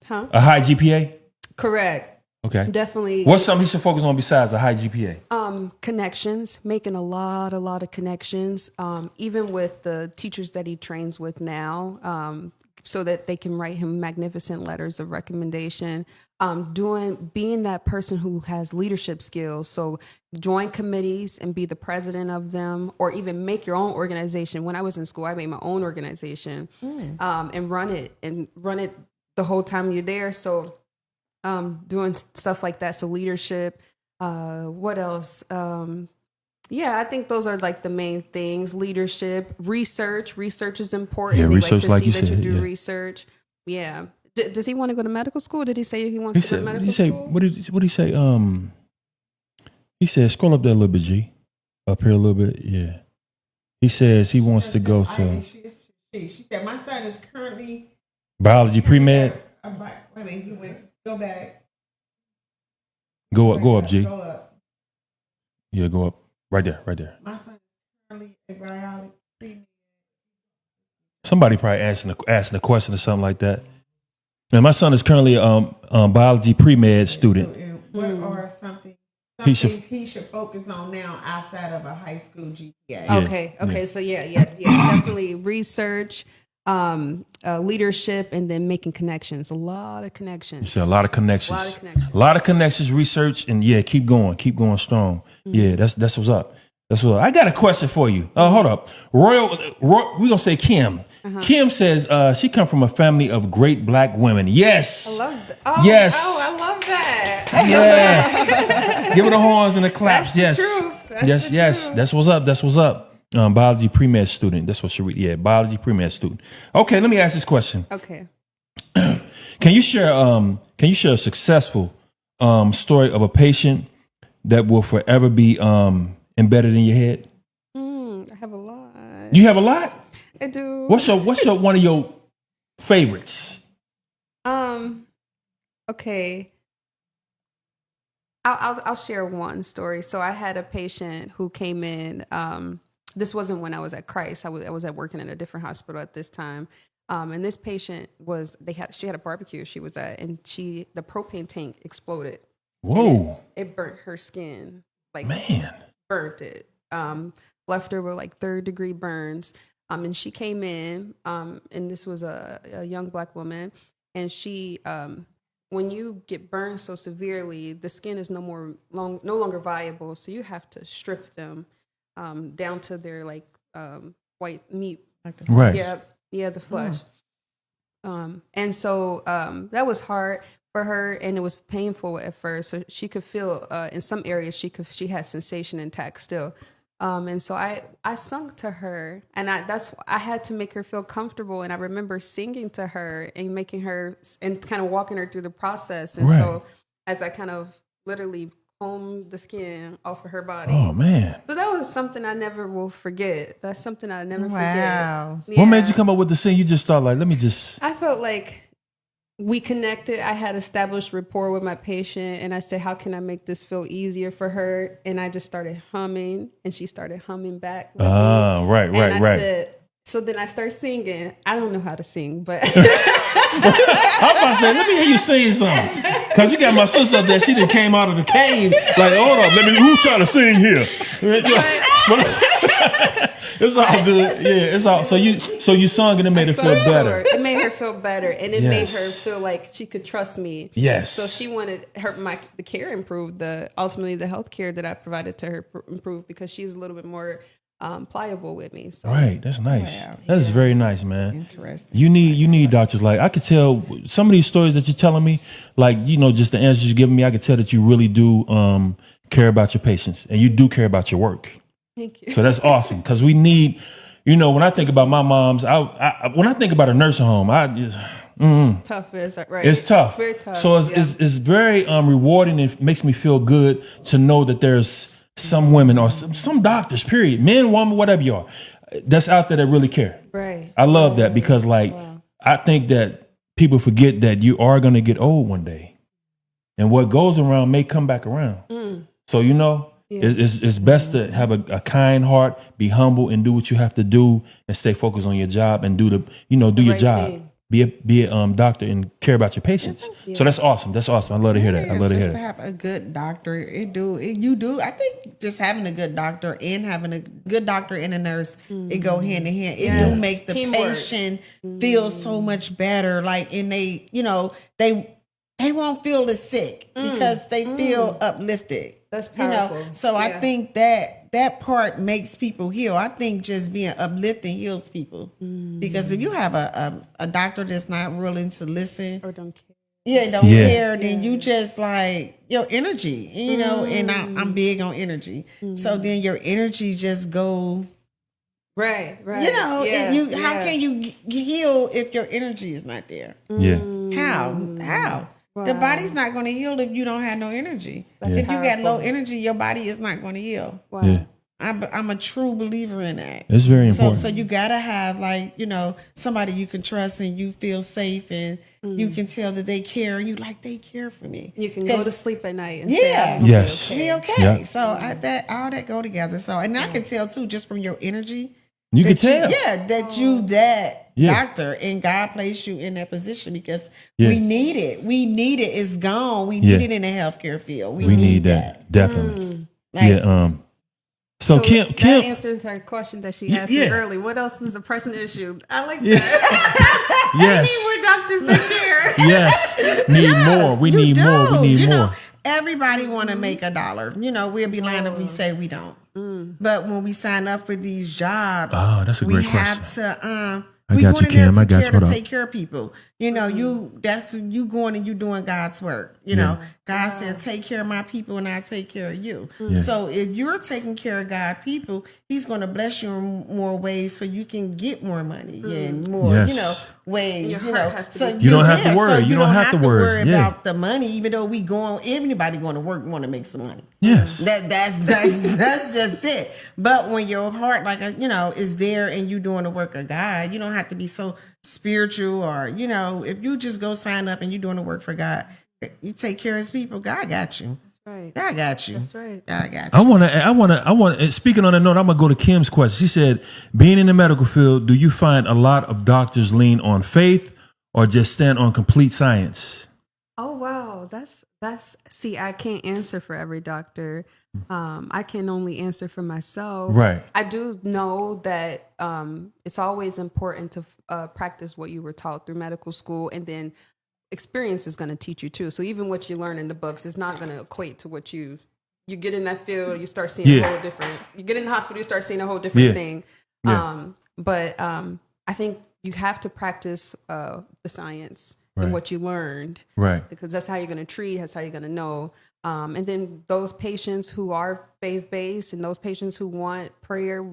Huh? A high GPA? Correct. Okay. Definitely. What's something he should focus on besides a high GPA? Connections, making a lot of connections, even with the teachers that he trains with now, so that they can write him magnificent letters of recommendation, being that person who has leadership skills. So join committees and be the president of them, or even make your own organization. When I was in school, I made my own organization and run it the whole time you're there. So doing stuff like that. So leadership, what else? I think those are like the main things. Leadership, research is important. Yeah, They research, like to like see you that said, you do yeah. research. Yeah. Does he want to go to medical school? Did he say he wants to go to medical school? What did he say? He said, scroll up there a little bit, G. Up here a little bit, yeah. He says he wants to go to She said, my son is currently biology pre-med. Wait a minute, he went. Go back. Go up, G. Go up. Yeah, go up. Right there. My son is currently a biology pre-med. Somebody probably asking a question or something like that. And my son is currently a biology pre-med student. What are something He he should focus on now outside of a high school GPA? Yeah, Okay. yeah. So definitely research, leadership, and then making connections. A lot of connections. You said a lot of connections, research, and keep going strong. Yeah, that's what's up. I got a question for you. Hold up. Roy, we gonna say Kim. Kim says she come from a family of great black women. Yes. I love that. Oh, Yes. Oh, I love that. Yes. Give her the horns and the claps. That's the Yes. truth. That's yes. the Yes. truth. That's what's up. Biology pre-med student. That's what she read. Yeah, biology pre-med student. Okay, let me ask this question. Okay. Can you share a successful story of a patient that will forever be embedded in your head? I have a lot. You have a lot? I do. What's your one of your favorites? Okay. I'll share one story. So I had a patient who came in. This wasn't when I was at Christ. I was at working in a different hospital at this time. And this patient she had a barbecue she was at, and the propane tank exploded. Whoa! It burnt her skin, like burnt it. Left her with like 3rd-degree burns. And she came in, and this was a young Black woman, and she. When you get burned so severely, the skin is no longer viable. So you have to strip them down to their like white meat. Right. Yeah, the flesh. And so that was hard for her, and it was painful at first. So she could feel in some areas she had sensation intact still. And so I sung to her, and I had to make her feel comfortable. And I remember singing to her and making her and kind of walking her through the process. And so as I kind of literally combed the skin off of her body. Oh man! So that was something I never will forget. That's something I never forget. Wow. Yeah. What made you come up with the scene? You just thought like, let me just. I felt like we connected. I had established rapport with my patient, and I said, how can I make this feel easier for her? And I just started humming, and she started humming back with me. Right. And I said, so then I started singing. I don't know how to sing, but I'm about to say, let me hear you sing something. Because you got my sister up there, she done came out of the cave. Like, hold up, who's trying to sing here? It's all good. Yeah, it's all. So you sung and it made her feel better. It made her feel better, and it made her feel like she could trust me. Yes. So she wanted the care improved. Ultimately the health care that I provided to her improved because she's a little bit more pliable with me. So. Right. That's nice. Wow. That is very nice, man. Interesting. You need doctors. Like I could tell some of these stories that you're telling me, like, just the answers you're giving me, I could tell that you really do care about your patients and you do care about your work. Thank you. So that's awesome because we need, when I think about my moms, when I think about a nursing home, Tough is right. It's tough. It's very tough. So it's very rewarding. It makes me feel good to know that there's some women or some doctors, period, men, woman, whatever you are, that's out there that really care. Right. I love that because I think that people forget that you are going to get old one day, and what goes around may come back around. So it's best to have a kind heart, be humble, and do what you have to do, and stay focused on your job and do your job. Thing. Be a doctor and care about your patients. Yeah. So that's awesome. That's awesome. I love to hear that. I love to hear Just to that. have a good doctor, you do. I think just having a good doctor and having a good doctor and a nurse, it go hand in hand. It do make the Teamwork. patient feel so much better. Like, and they won't feel as sick because they feel uplifted. That's powerful. So I think that part makes people heal. I think just being uplifting heals people. Because if you have a doctor that's not willing to listen Or don't care. care, then you just like your energy, and I'm big on energy. So then your energy just go. Right. How can you heal if your energy is not there? Yeah. How? Wow. The body's not going to heal if you don't have no energy. That's if you got powerful. low energy, your body is not going to heal. Wow. Yeah. I'm a true believer in that. It's very important. So you gotta have somebody you can trust and you feel safe and you can tell that they care and they care for me. You can go to sleep at night and Yeah. say, I'm Yes. be okay. Be okay. Yeah. So all that go together. So and I can tell too, just from your energy. You can that tell. that Yeah. doctor and God placed you in that position because Yeah. we need it. We need it. It's gone. We need it in the healthcare field. We need that. Definitely. So that Kim answers her question that she asked me early. What else is the pressing issue? I like Yes. that. I need more doctors that care. Yes. Need more. We need more. We need more. Everybody want to make $1. We'll be lying if we say we don't. But when we sign up for these jobs, Oh, that's a great we have to We got going you, in there Kim. I to got you. care Hold to on. take care of people. You know, you going and you doing God's work. You Yeah. know, God said, take care of my people and I take care of you. Yeah. So if you're taking care of God people, he's going to bless you in more ways so you can get more money and more, Yes. you know, ways, Your you heart know. has to So be You don't have to there. worry. So You don't have to worry. Yeah. about the money, even though everybody going to work, want to make some money. Yes. That's just it. But when your heart, like, you know, is there and you doing the work of God, you don't have to be so spiritual, or, you know, if you just go sign up and you doing the work for God, you take care of his people, God got you. Right. God got you. That's right. God got you. I want to, speaking on that note, I'm going to go to Kim's question. She said, being in the medical field, do you find a lot of doctors lean on faith or just stand on complete science? Oh wow, that's see, I can't answer for every doctor. I can only answer for myself. Right. I do know that it's always important to practice what you were taught through medical school, and then experience is going to teach you too. So even what you learn in the books is not going to equate to what you get in that field. You start seeing a whole different. You get in the hospital, you start seeing a whole different thing. Yeah. But I think you have to practice the science and what you learned, Right. because that's how you're going to treat. That's how you're going to know. And then those patients who are faith-based and those patients who want prayer,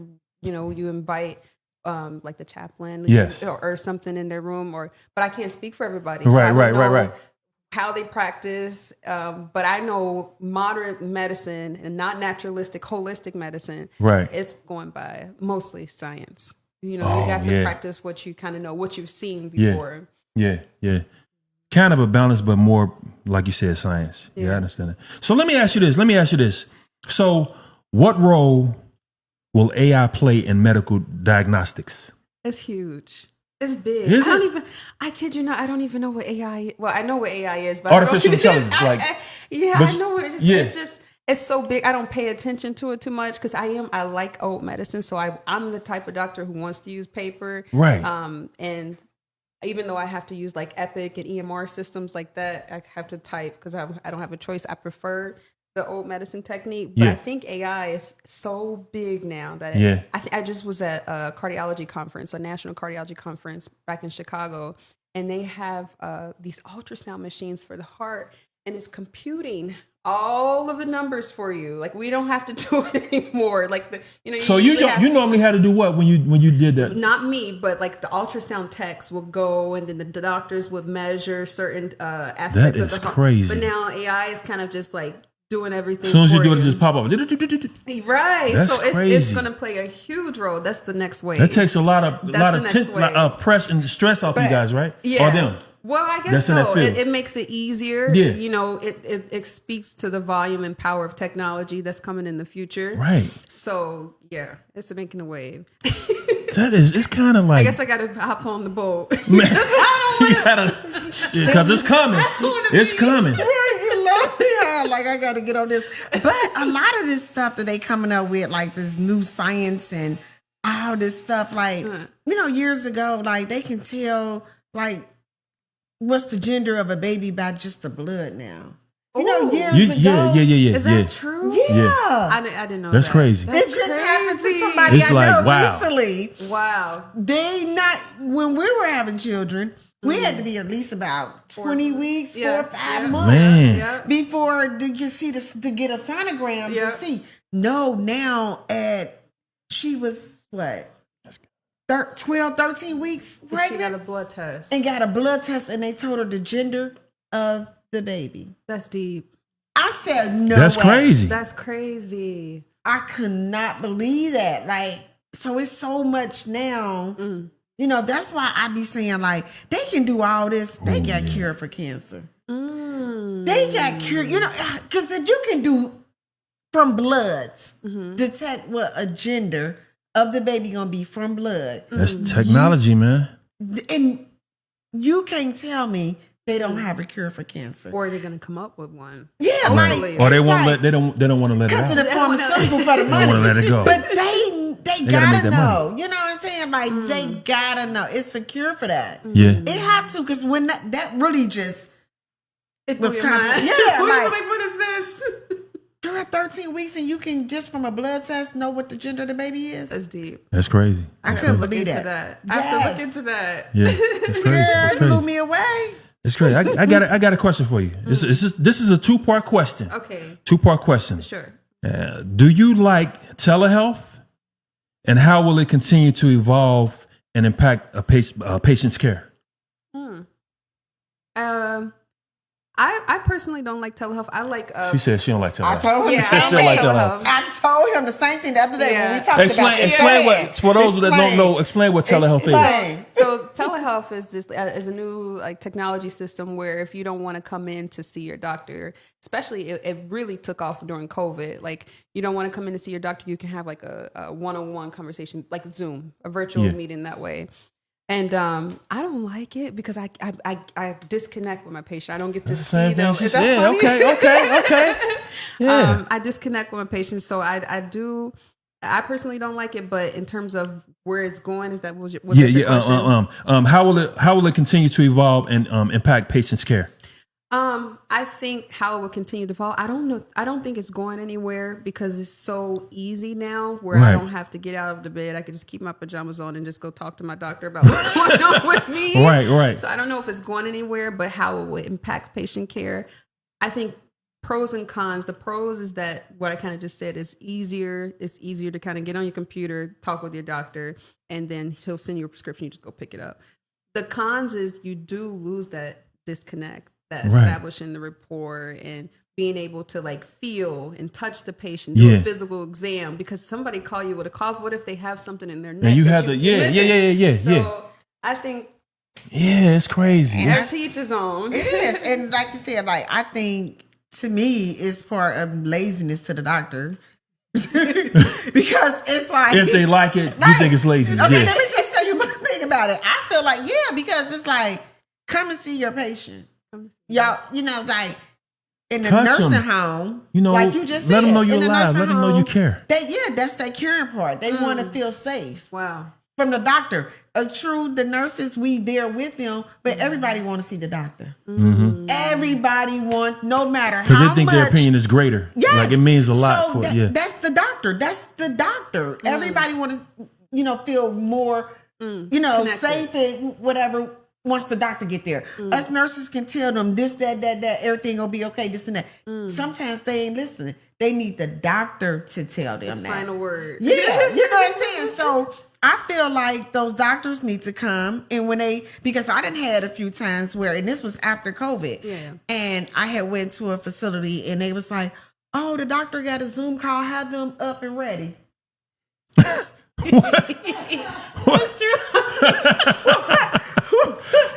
you know, you invite like the chaplain Yes. or something in their room, but I can't speak for everybody. Right, so I don't right, know right. how they practice. But I know modern medicine and not naturalistic, holistic medicine. Right. It's going by mostly science. You know, Oh, you have to yeah. practice what you kind of know, what you've seen Yeah. before. Yeah. Yeah. Kind of a balance, but more, like you said, science. Yeah, I understand that. So let me ask you this. So what role will AI play in medical diagnostics? It's huge. It's big. Is I kid you not, I don't even know what AI is. Well, I know what AI is, but Artificial I don't, intelligence, like- I know what it is. Yeah. It's just, it's so big. I don't pay attention to it too much because I like old medicine. So I'm the type of doctor who wants to use paper. Right. And even though I have to use like Epic and EMR systems like that, I have to type because I don't have a choice. I prefer the old medicine technique, but I think AI is so big now that I just was at a cardiology conference, a national cardiology conference back in Chicago, and they have these ultrasound machines for the heart, and it's computing all of the numbers for you. Like we don't have to do it anymore. Like So you normally had to do what when you did that? Not me, but like the ultrasound techs will go, and then the doctors would measure certain aspects of the heart. That is crazy. But now AI is kind of just like doing everything. As soon as you for do it, it just pop up. Right. That's so it's crazy. going to play a huge role. That's the next wave. That takes a lot of next wave. press and stress off you guys, right? Yeah. Or them. Well, I guess That's in that so. field. It makes it easier. Yeah. You know, it speaks to the volume and power of technology that's coming in the future. Right. So yeah, it's making a wave. It's kind of like. I guess I got to hop on the boat. You gotta, because it's coming. It's coming. Like I gotta get on this. But a lot of this stuff that they coming up with, like this new science and all this stuff, like you know, years ago, like they can tell like what's the gender of a baby by just the blood now. You know, years ago. Yeah. Is that true? Yeah. I didn't know That's that. crazy. It just happened to somebody It's I like, know wow. recently. Wow. When we were having children, we had to be at least about 20 weeks, 4 or 5 months Man. before to get a sonogram to see. No, now she was what? 12, 13 weeks pregnant. She got a blood test. And got a blood test, and they told her the gender of the baby. That's deep. I said, no That's way. crazy. That's crazy. I could not believe that. Like, so it's so much now. You know, that's why I be saying, like, they can do all this. They got cure for cancer. They got cure, you know, because if you can do from bloods, detect what a gender of the baby gonna be from blood. That's technology, man. And you can't tell me they don't have a cure for cancer. Or they're gonna come up with one. Yeah, Hopefully. like, Or they it's won't like, let. They don't want to let it because of out. the pharmaceutical for the They money. don't want to let it go. But they gotta make gotta that know. money. You know what I'm saying? Like they gotta know. It's a cure for that. Yeah. It have to, because when that really just It was blew your kind of mind. yeah, What like what is this? You're at 13 weeks and you can just from a blood test know what the gender of the baby is. That's deep. That's crazy. I couldn't believe that. I have to look into that. Yeah, that's crazy. Girl, That's it blew crazy. me away. It's crazy. I got a question for you. This is a 2-part question. Okay. 2-part question. Sure. Do you like telehealth, and how will it continue to evolve and impact a patient's care? I personally don't like telehealth. I like. She said she don't like telehealth. I told him Yeah, the I same don't thing. like telehealth. I told him the same thing the other day when we talked about this. Explain what, for those that don't know, explain what telehealth Explain. is. So telehealth is a new like technology system where if you don't want to come in to see your doctor, especially it really took off during COVID. Like you don't want to come in to see your doctor, you can have like a one-on-one conversation, like Zoom, a virtual meeting that way. And I don't like it because I disconnect with my patient. I don't get to see them. Is that funny? Okay. Yeah. I disconnect with my patients, so I do. I personally don't like it, but in terms of where it's going, is that was your question? How will it continue to evolve and impact patients' care? I think how it will continue to evolve. I don't know. I don't think it's going anywhere because it's so easy now where I don't have to get out of the bed. I can just keep my pajamas on and just go talk to my doctor about what's going on with me. Right. So I don't know if it's going anywhere, but how it will impact patient care. I think pros and cons. The pros is that what I kind of just said is easier. It's easier to kind of get on your computer, talk with your doctor, and then he'll send you a prescription. You just go pick it up. The cons is you do lose that disconnect. That establishing the rapport and being able to like feel and touch the patient, do a physical exam because somebody call you with a cough. What if they have something in their neck? And you have to, So I think, it's crazy. to each his own. It is, and like you said, like I think to me it's part of laziness to the doctor because it's like if they like it, you think it's lazy. Okay, let me just tell you my thing about it. I feel like because it's like come and see your patient. Y'all, like in the nursing home, like you just let said, them know you're in the alive. nursing Let them know you care. That's that caring part. They want to feel safe. Wow. From the doctor. The nurses, we there with them, but everybody want to see the doctor. Everybody want, no matter how much. Because they think their opinion is greater. Yes. Like it means a lot for That's the doctor. Everybody want to, feel more, connected. safe and whatever. Once the doctor get there, us nurses can tell them this, that, everything will be okay, this and that. Sometimes they ain't listening. They need the doctor to tell them that. Final word. Yeah, you know what I'm saying? So I feel like those doctors need to come and because I done had a few times where, and this was after COVID, and I had went to a facility and they was like, oh, the doctor got a Zoom call, have them up and ready. That's true.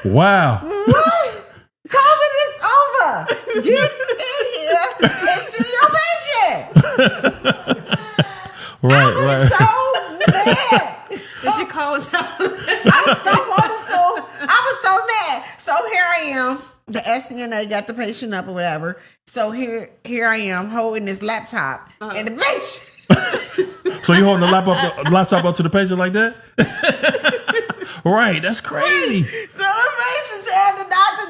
Wow. What? COVID is over. Get in here and see your patient. Right. I was so mad. Did you call and tell them? I was so mad. So here I am. The SCNA got the patient up or whatever. So here I am holding this laptop and the patient. So you holding the laptop up to the patient like that? Right, that's crazy. So the patient said the doctor,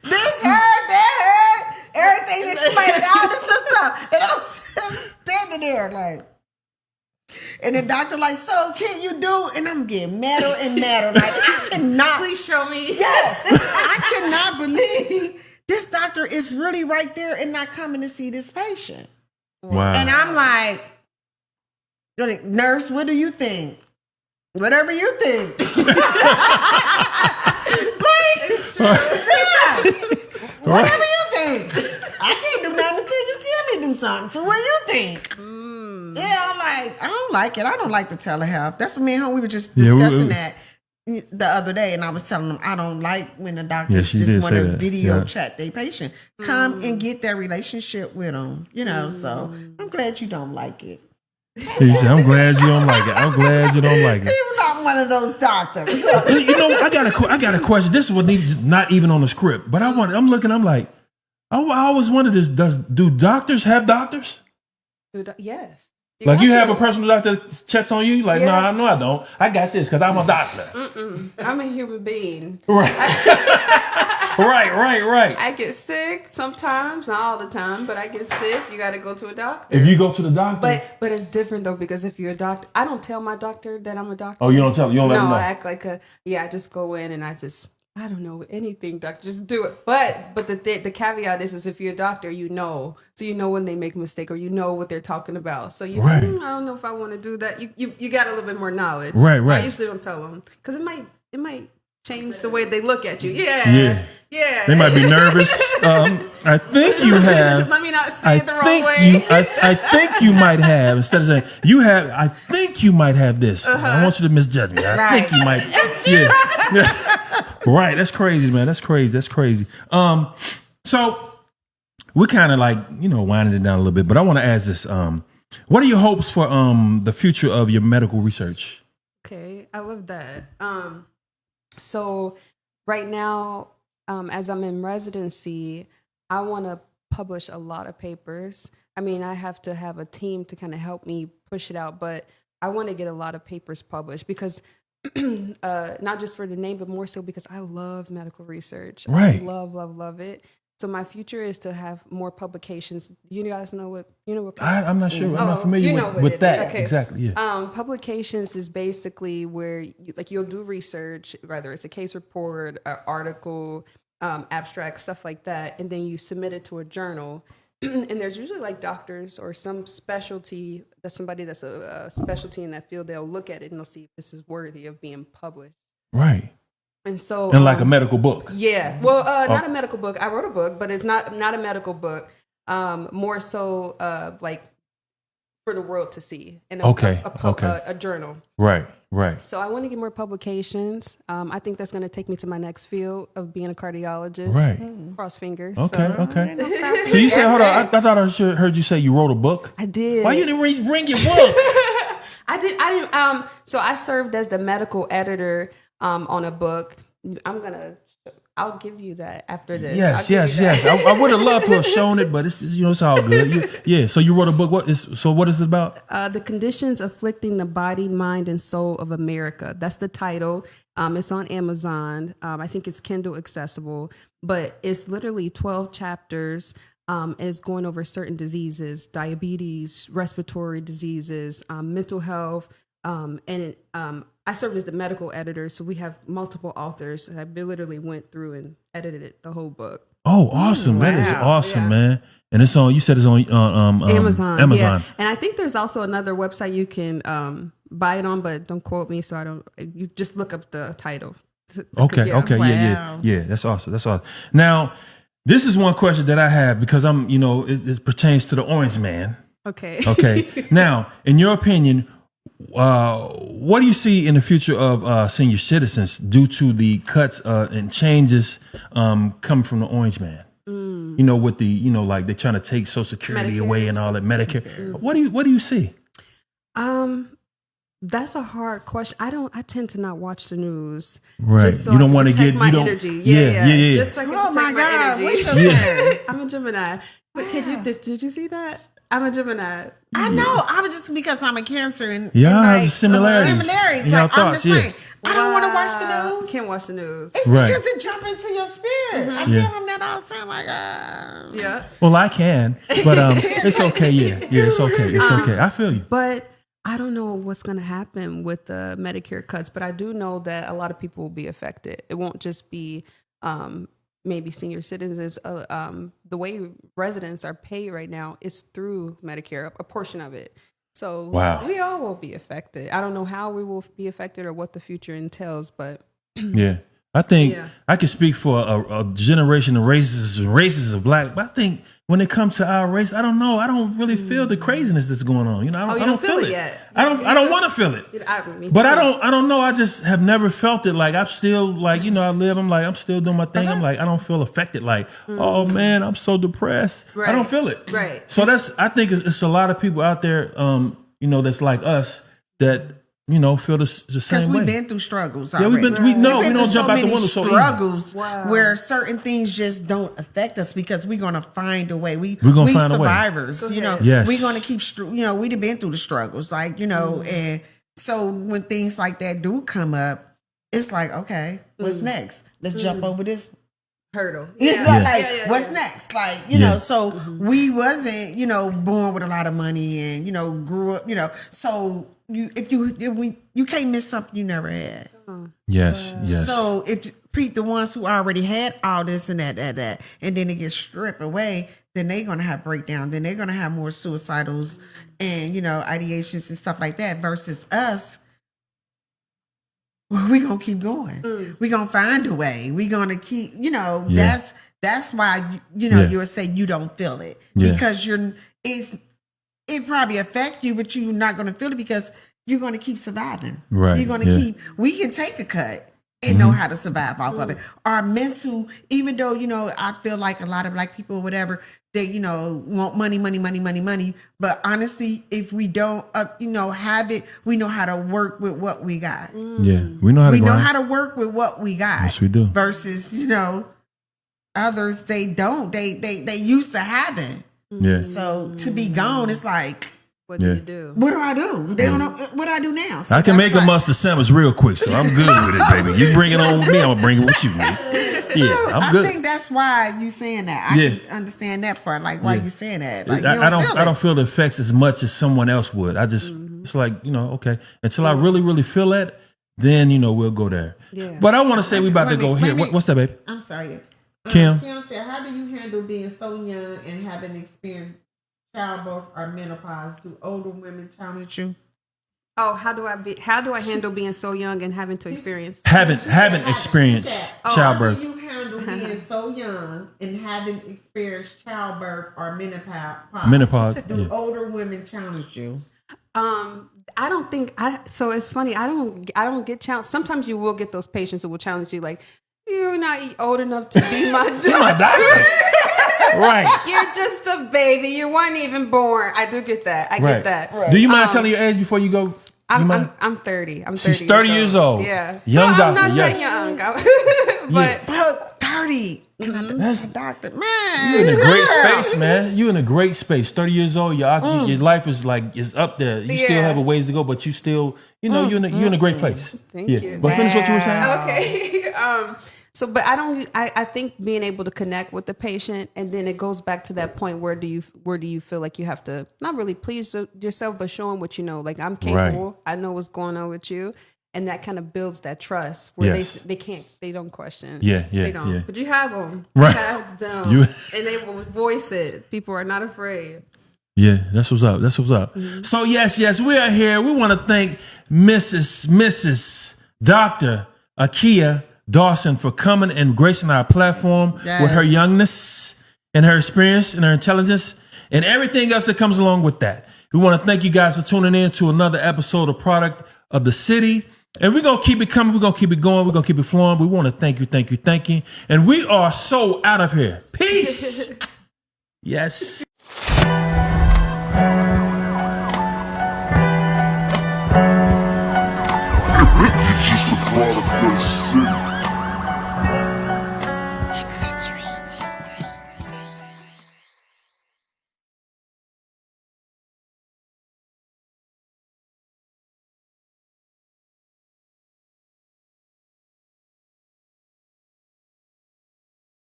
this hurt, that hurt, everything explained, all this little stuff. And I'm just standing there like, and the doctor like, so can you do? And I'm getting madder and madder. Like, I cannot. Please show me. Yes. I cannot believe this doctor is really right there and not coming to see this patient. Wow. And I'm like, nurse, what do you think? Whatever you think. Whatever you think. I can't do nothing until you tell me to do something. So what do you think? Yeah, I'm like, I don't like it. I don't like the telehealth. That's what me and home, we were just discussing that the other day, and I was telling them I don't like when the doctors just want to video chat their patient. Come and get that relationship with them, so I'm glad you don't like it. He said, I'm glad you don't like it. I'm glad you don't like it. You're not one of those doctors. I got a question. This was not even on the script, but I'm like, I always wondered this. Do doctors have doctors? Yes. Like you got have to. a personal doctor that checks on you? Like, no, I know I don't. I got this because I'm a doctor. I'm a human being. Right. right. I get sick sometimes, not all the time, but I get sick. You got to go to a doctor. If you go to the doctor. But it's different though, because if you're a doctor, I don't tell my doctor that I'm a doctor. Oh, you don't tell him? You don't let him No, know? I act like I just go in and I don't know anything, doctor. Just do it. But the caveat is if you're a doctor, you know. So you know when they make a mistake, or you know what they're talking about. So you, Right. I don't know if I want to do that. You got a little bit more knowledge. Right. I usually don't tell them because it might change the way they look at you. Yeah. They might be nervous. I think you have. Let me not say it the wrong way. I think you might have, instead of saying you have, I think you might have this. I don't want you to misjudge me. I think you might. Yeah. Right. That's crazy, man. That's crazy. So we're kind of like, winding it down a little bit, but I want to ask this. What are your hopes for the future of your medical research? Okay, I love that. So right now, as I'm in residency, I want to publish a lot of papers. I mean, I have to have a team to kind of help me push it out, but I want to get a lot of papers published because not just for the name, but more so because I love medical research. Right. I love it. So my future is to have more publications. You guys know what I'm not sure. I'm not familiar with that. Okay. Exactly. Yeah. Publications is basically where you'll do research, whether it's a case report, an article, abstract, stuff like that, and then you submit it to a journal. And there's usually like doctors or some specialty, somebody that's a specialty in that field. They'll look at it and they'll see if this is worthy of being published. Right. And so, like a medical book. Yeah. Well, not a medical book. I wrote a book, but it's not a medical book. More so, like for the world to see in a journal. Right. So I want to get more publications. I think that's going to take me to my next field of being a cardiologist. Right. Cross fingers. Okay. So you said, hold on. I thought I heard you say you wrote a book. I did. Why you didn't bring your book? I didn't. So I served as the medical editor on a book. I'll give you that after this. Yes. I would have loved to have shown it, but it's all good. So you wrote a book. What is it about? The Conditions Afflicting the Body, Mind, and Soul of America. That's the title. It's on Amazon. I think it's Kindle accessible, but it's literally 12 chapters. Is going over certain diseases, diabetes, respiratory diseases, mental health, and I served as the medical editor, so we have multiple authors. I literally went through and edited it, the whole book. Oh, awesome! Wow. That is awesome, man. And it's on. You said it's on Amazon. Yeah. And I think there's also another website you can buy it on, but don't quote me. So I don't. You just look up the title. Okay. Wow. Yeah. That's awesome. Now, this is one question that I have because I'm, it pertains to the Orange Man. Okay. Now, in your opinion, what do you see in the future of senior citizens due to the cuts and changes coming from the Orange Man? With the, like they're trying to take Social Security Medicare away and all that Medicare. What do you see? That's a hard question. I tend to not watch the news. Right. Just so you don't want to get my energy. Yeah. Just so I can protect my energy. What's your sign? I'm a Gemini. But did you see that? I'm a Gemini. I know. I was just because I'm a Cancer and there's similarities. Like, your I'm thoughts, the same. I don't want to watch the news. Can't watch the news. It's Right. because it jumps into your spirit. I tell him that all the time. Like, Yeah. Well, I can, but it's okay. Yeah, it's okay. It's okay. I feel you. But I don't know what's going to happen with the Medicare cuts, but I do know that a lot of people will be affected. It won't just be maybe senior citizens. The way residents are paid right now is through Medicare, a portion of it. So we all will be affected. I don't know how we will be affected or what the future entails, but yeah. I think I can speak for a generation of races of black, but I think when it comes to our race, I don't know. I don't really feel the craziness that's going on. I don't feel it yet. I don't want to feel it. But I don't know. I just have never felt it. Like I'm still like, I'm still doing my thing. I'm like, I don't feel affected. Like, oh man, I'm so depressed. Right. I don't feel it. Right. So I think it's a lot of people out there, that's like us that feel the same Because way. we've been through struggles Yeah, already. we We've been don't through jump out the many window so easy. struggles Wow. where certain things just don't affect us because we're gonna find a way. We're gonna find a way. survivors, Yes. we're gonna keep, we've been through the struggles, and so when things like that do come up, it's like, okay, what's next? Let's jump over this. Hurdle. What's next? Like, so we wasn't, born with a lot of money and, grew up, so you can't miss something you never had. Yes. So if the ones who already had all this and that, and then it gets stripped away, then they're going to have breakdown. Then they're going to have more suicidals and, ideations and stuff like that versus us. We're going to keep going. We're going to find a way. We're going to keep, that's why, you'll say you don't feel it because it probably affect you, but you're not going to feel it because you're going to keep surviving. Right. You're going to we can take a cut and know how to survive off of it. Our mental, even though, I feel like a lot of Black people or whatever, they, want money. But honestly, if we don't, have it, we know how to work with what we got. Yeah. We know how to know how to work with what we got. Yes, we do. Versus, others, they don't. They used to having. Yeah. So to be gone, it's like, What do you do? what do I do? They don't know what I do now. So I can that's make a mustard sandwich real quick, so I'm good with it, baby. You bring it on with me, I'm gonna bring it with you, man. Yeah, I'm good. I think that's why you saying that. I can understand that part. Like why you saying that. Like I don't feel the effects as much as someone else would. I just it's like, okay. Until I really, really feel that, then we'll go there. Yeah. But I want to say we about to go here. What's that, babe? I'm sorry. Kim said, how do you handle being so young and having experienced childbirth or menopause? Do older women challenge you? Oh, how do I handle being so young and having to experience? haven't experienced childbirth. How do you handle being so young and having experienced childbirth or menopause? Do older women challenge you? I don't think so it's funny. I don't get challenged. Sometimes you will get those patients who will challenge you like, you're not old enough to be my doctor. Right. You're just a baby. You weren't even born. I do get that. I get that. Right. Do you mind telling your age before you go? I'm 30. I'm 30. She's 30 years old. Yeah. Young so doctor. I'm not Yes. that young. But 30. That's a doctor. Man. You're in a great space, man. You're in a great space. 30 years old. Your life is up there. You still have a ways to go, but you still, you're in a great place. Thank you. But finish what you were saying. Okay. But I think being able to connect with the patient, and then it goes back to that point, where do you feel like you have to not really please yourself, but show them what you know. Like, I'm capable. Right. I know what's going on with you. And that kind of builds that trust where they don't question. They don't. Yeah. But you have them. Right. You have them. And they will voice it. People are not afraid. Yeah, that's what's up. Mm-hmm. So yes, we are here. We want to thank Mrs. Doctor Akia Dawson for coming and gracing our platform with her youngness and her experience and her intelligence and everything else that comes along with that. We want to thank you guys for tuning in to another episode of Product of the City. And we're going to keep it coming. We're going to keep it going. We're going to keep it flowing. We want to thank you. And we are so out of here. Peace. Yes.